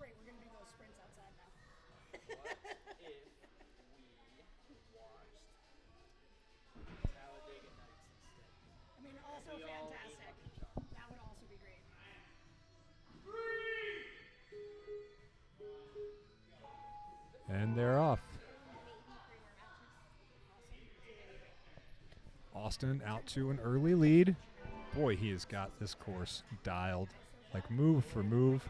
Speaker 5: Great, we're gonna do those sprints outside now.
Speaker 3: What if we watched Talladega Nights instead?
Speaker 5: I mean, also
Speaker 3: We all ate
Speaker 5: fantastic.
Speaker 3: Lucky Charms.
Speaker 5: That would also be great.
Speaker 1: And they're off.
Speaker 2: Maybe 3 more matches.
Speaker 5: Awesome.
Speaker 2: See where we rank.
Speaker 1: Austin out to an early lead. Boy, he has got this course dialed, like move for move.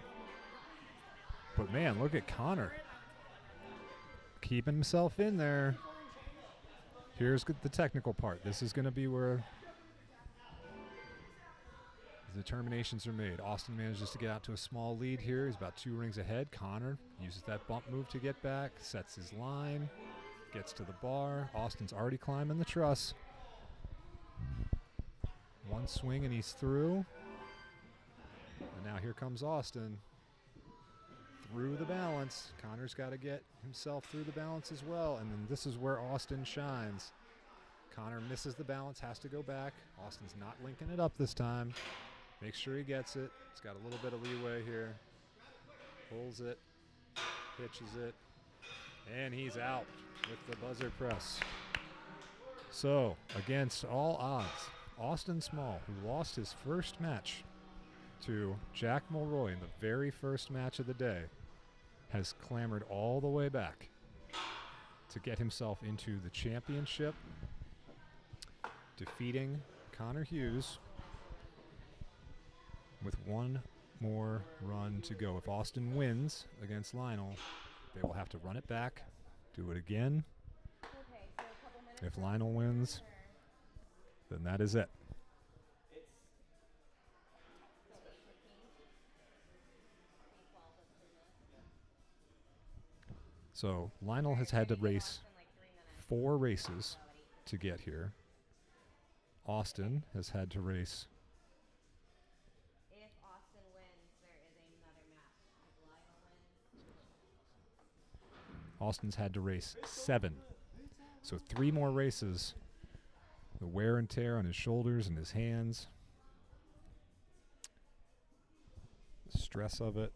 Speaker 1: But man, look at Connor keeping himself in there. Here's the technical part. This is going to be where the determinations are made. Austin manages to get out to a small lead here. He's about 2 rings ahead. Connor uses that bump move to get back, sets his line, gets to the bar. Austin's already climbing the truss. One swing and he's through. And now here comes Austin through the balance. Connor's got to get himself through the balance as well. And then this is where Austin shines. Connor misses the balance, has to go back. Austin's not linking it up this time. Makes sure he gets it. He's got a little bit of leeway here. Pulls it, pitches it, and he's out with the buzzer press. So, against all odds, Austin Small, who lost his first match to Jack Mulroy in the very first match of the day, has clambered all the way back to get himself into the championship, defeating Connor Hughes with one more run to go. If Austin wins against Lionel, they will have to run it back, do it again.
Speaker 2: Okay, so a couple minutes.
Speaker 1: If Lionel wins, then that is it.
Speaker 3: It's
Speaker 2: So 8:15. 8:12 is 3 minutes.
Speaker 1: So Lionel has had to
Speaker 2: Ready get
Speaker 1: race
Speaker 2: off in like 3 minutes.
Speaker 1: 4 races
Speaker 2: So at 8:15.
Speaker 1: to get here. Austin has had to race.
Speaker 2: If Austin wins, there is another match. If Lionel wins,
Speaker 1: Austin's had to race 7. So 3 more races. The wear and tear on his shoulders and his hands. The stress of it.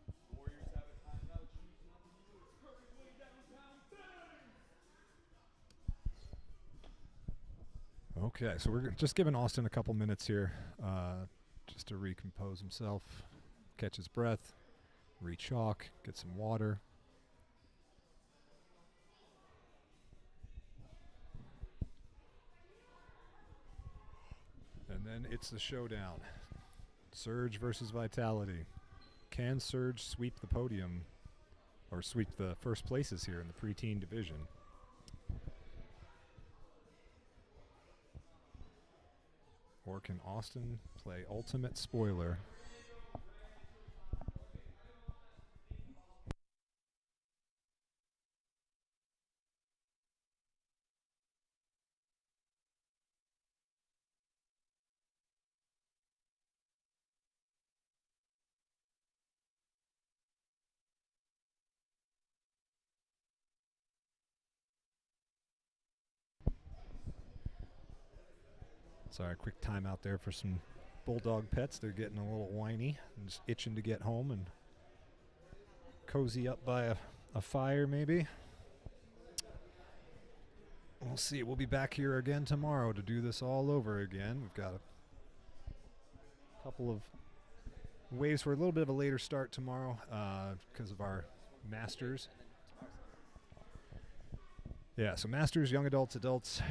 Speaker 3: the Warriors have a timeout. Choose not to use it. Perfectly downtown thing.
Speaker 1: Okay, so we're just giving Austin a couple minutes here just to recompose himself, catch his breath, re-chalk, get some water. And then it's the showdown. Surge versus Vitality. Can Surge sweep the podium or sweep the first places here in the preteen division? Or can Austin play ultimate spoiler? Sorry, quick time out there for some bulldog pets. They're getting a little whiny and just itching to get home and cozy up by a fire maybe. We'll see. We'll be back here again tomorrow to do this all over again. We've got a couple of waves for a little bit of a later start tomorrow because of our Masters. Yeah, so Masters, young adults, adults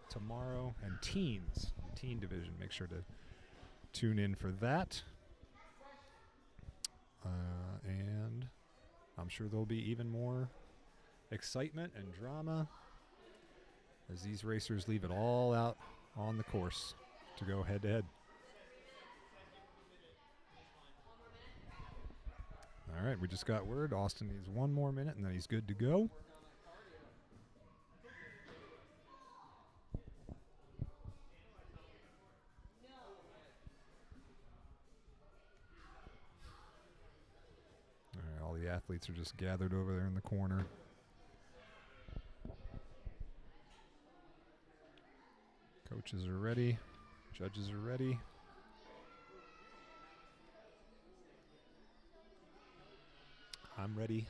Speaker 1: tomorrow, and teens, the teen division. Make sure to tune in for that. And I'm sure there'll be even more excitement and drama as these racers leave it all out on the course to go head to head. All right, we just got word. Austin needs 1 more minute and then he's good to go. All right, all the athletes are just gathered over there in the corner. Coaches are ready. Judges are ready. I'm ready.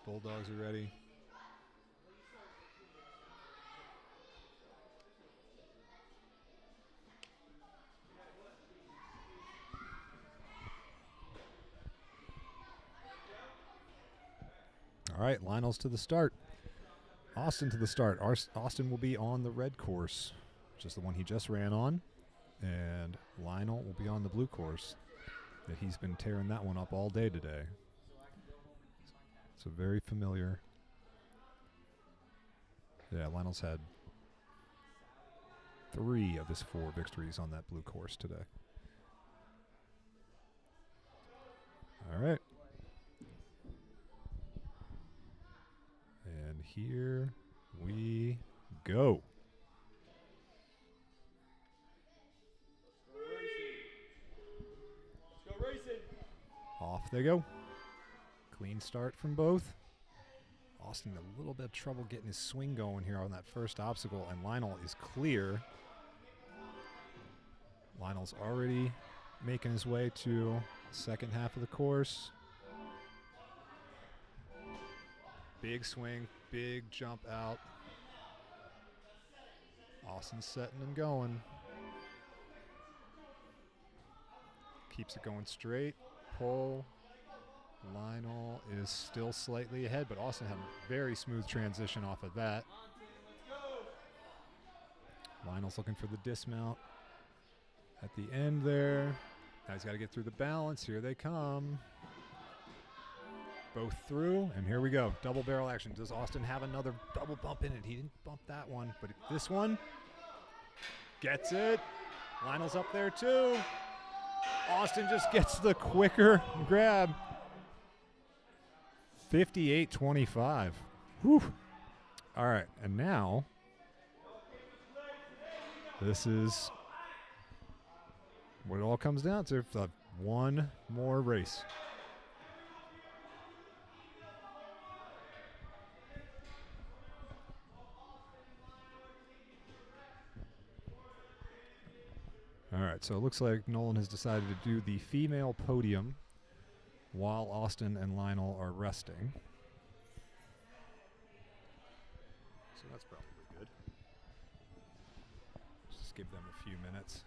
Speaker 1: Bulldogs are ready. All right, Lionel's to the start. Austin to the start. Austin will be on the red course, which is the one he just ran on. And Lionel will be on the blue course. That he's been tearing that one up all day today. So very familiar. Yeah, Lionel's had 3 of his 4 victories on that blue course today. All right. And here we go.
Speaker 3: Let's go racing.
Speaker 1: Off they go. Clean start from both. Austin a little bit of trouble getting his swing going here on that first obstacle, and Lionel is clear. Lionel's already making his way to the second half of the course. Big swing, big jump out. Austin's setting and going. Keeps it going straight. Pull. Lionel is still slightly ahead, but Austin had a very smooth transition off of that. Lionel's looking for the dismount at the end there. Now he's got to get through the balance. Here they come. Both through, and here we go. Double barrel action. Does Austin have another double bump in it? He didn't bump that one, but this one gets it. Lionel's up there too. Austin just gets the quicker grab. 58-25. Whew. All right, and now this is what it all comes down to. One more race. All right, so it looks like Nolan has decided to do the female podium while Austin and Lionel are resting. So that's probably good. Just give them a few minutes.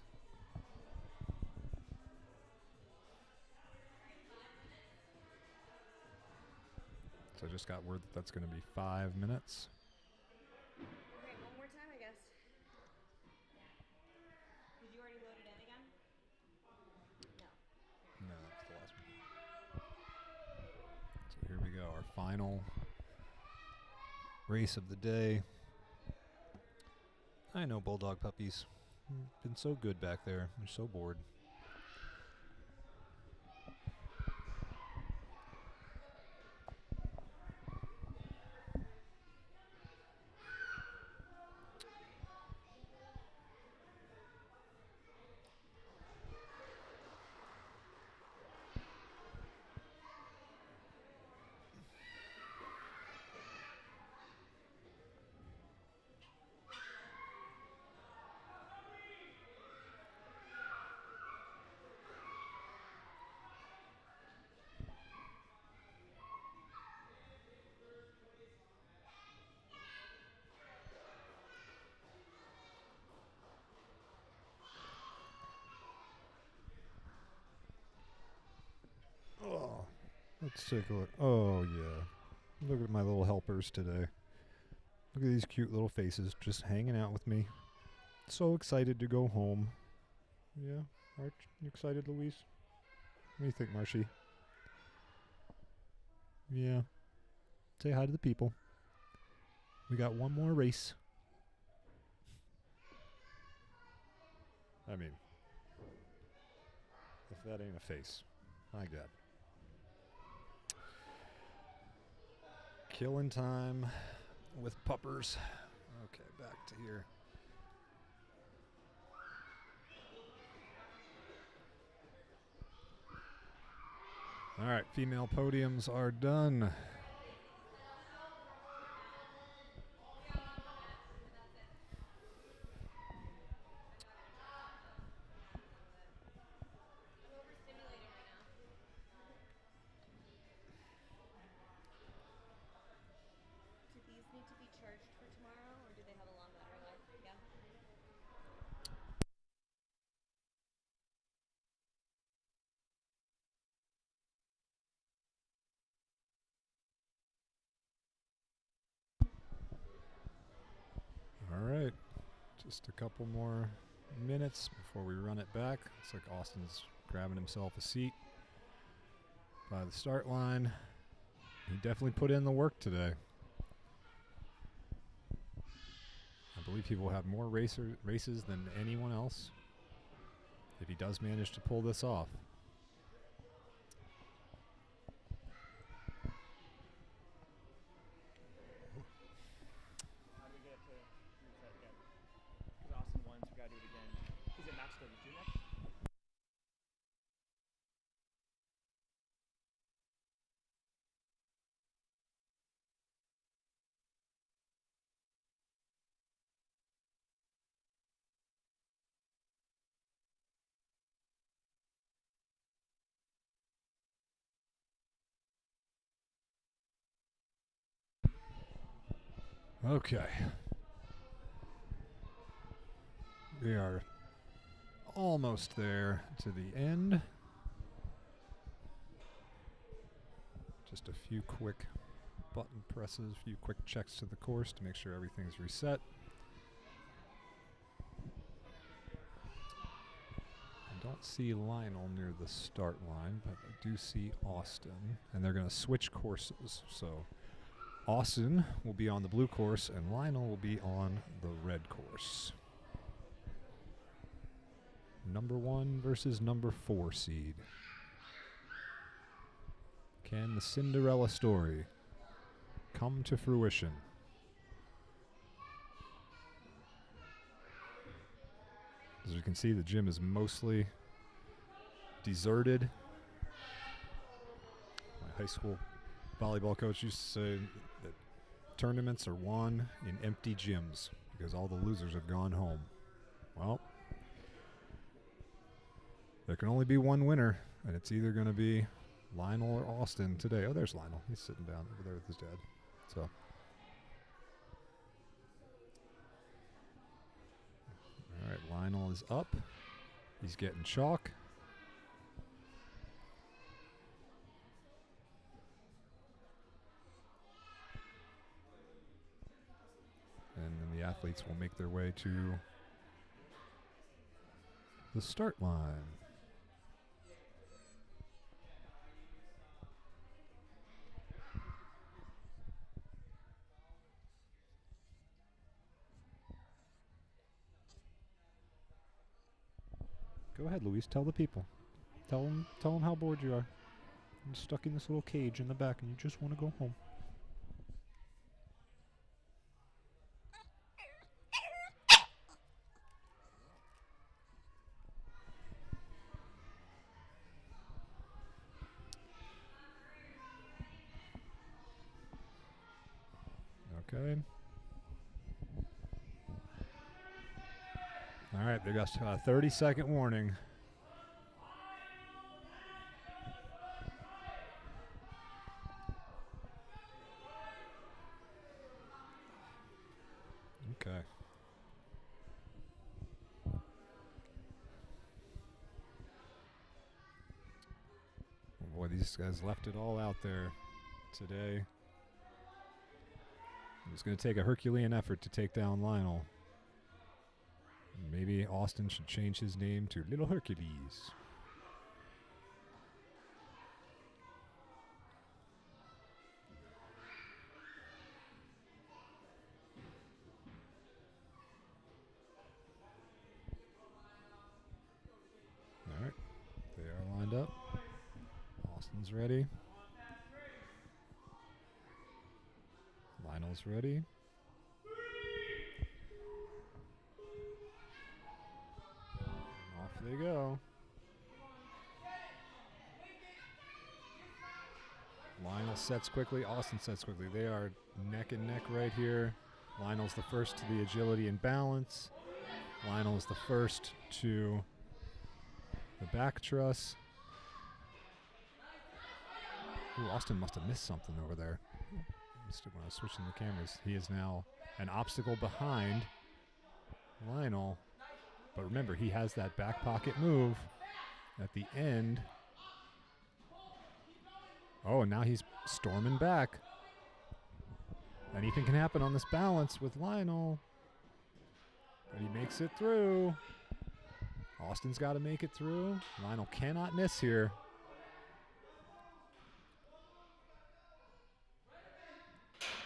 Speaker 1: So I just got word that that's going to be 5 minutes.
Speaker 2: Okay, one more time, I guess. Did you already load it in again? No.
Speaker 1: No, that's the last one. So here we go, our final race of the day. I know Bulldog puppies. Been so good back there. They're so bored. Oh, let's take a look. Oh, yeah. Look at my little helpers today. Look at these cute little faces just hanging out with me. So excited to go home. Yeah, aren't you excited, Louise? What do you think, Marshy? Yeah. Say hi to the people. We got one more race. I mean, if that ain't a face, my God. Killing time with puppers. Okay, back to here. All right, female podiums are done.
Speaker 2: I'm overstimulated right now.
Speaker 1: Just a couple more minutes before we run it back. Looks like Austin's grabbing himself a seat by the start line. He definitely put in the work today. I believe he will have more races than anyone else if he does manage to pull this off.
Speaker 3: How do we get it to reset again? Because Austin won, so we gotta do it again. Is it match 32 next?
Speaker 1: Okay. We are almost there to the end. Just a few quick button presses, a few quick checks to the course to make sure everything's reset. I don't see Lionel near the start line, but I do see Austin, and they're going to switch courses. So Austin will be on the blue course, and Lionel will be on the red course. Number 1 versus number 4 seed. Can the Cinderella story come to fruition? As you can see, the gym is mostly deserted. My high school volleyball coach used to say that tournaments are won in empty gyms because all the losers have gone home. Well, there can only be one winner, and it's either going to be Lionel or Austin today. Oh, there's Lionel. He's sitting down over there with his dad. So, all right, Lionel is up. He's getting chalk. And then the athletes will make their way to the start line. Go ahead, Luis. Tell the people. Tell them how bored you are. You're stuck in this little cage in the back, and you just want to go home. Okay. All right, they got a 30-second warning. Okay. Oh boy, these guys left it all out there today. It's going to take a Herculean effort to take down Lionel. Maybe Austin should change his name to Little Hercules. All right, they are lined up. Austin's ready. Lionel's ready. Off they go. Lionel sets quickly. Austin sets quickly. They are neck and neck right here. Lionel's the first to the agility and balance. Lionel's the first to the back truss. Ooh, Austin must have missed something over there. Missed it when I was switching the cameras. He is now an obstacle behind Lionel. But remember, he has that back pocket move at the end. Oh, and now he's storming back. Anything can happen on this balance with Lionel. But he makes it through. Austin's got to make it through. Lionel cannot miss here.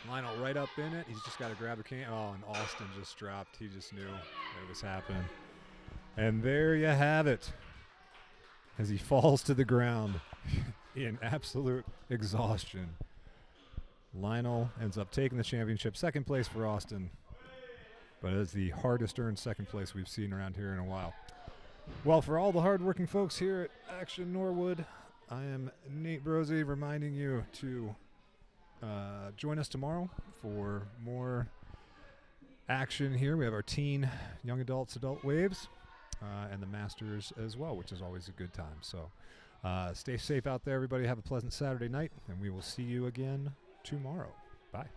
Speaker 1: Lionel right up in it. He's just got to grab the can. Oh, and Austin just dropped. He just knew it was happening. And there you have it. As he falls to the ground in absolute exhaustion. Lionel ends up taking the championship. Second place for Austin. But it's the hardest earned second place we've seen around here in a while. Well, for all the hardworking folks here at Action Norwood, I am Nate Brosey reminding you to join us tomorrow for more action here. We have our teen, young adults, adult waves, and the Masters as well, which is always a good time. So stay safe out there, everybody. Have a pleasant Saturday night, and we will see you again tomorrow. Bye.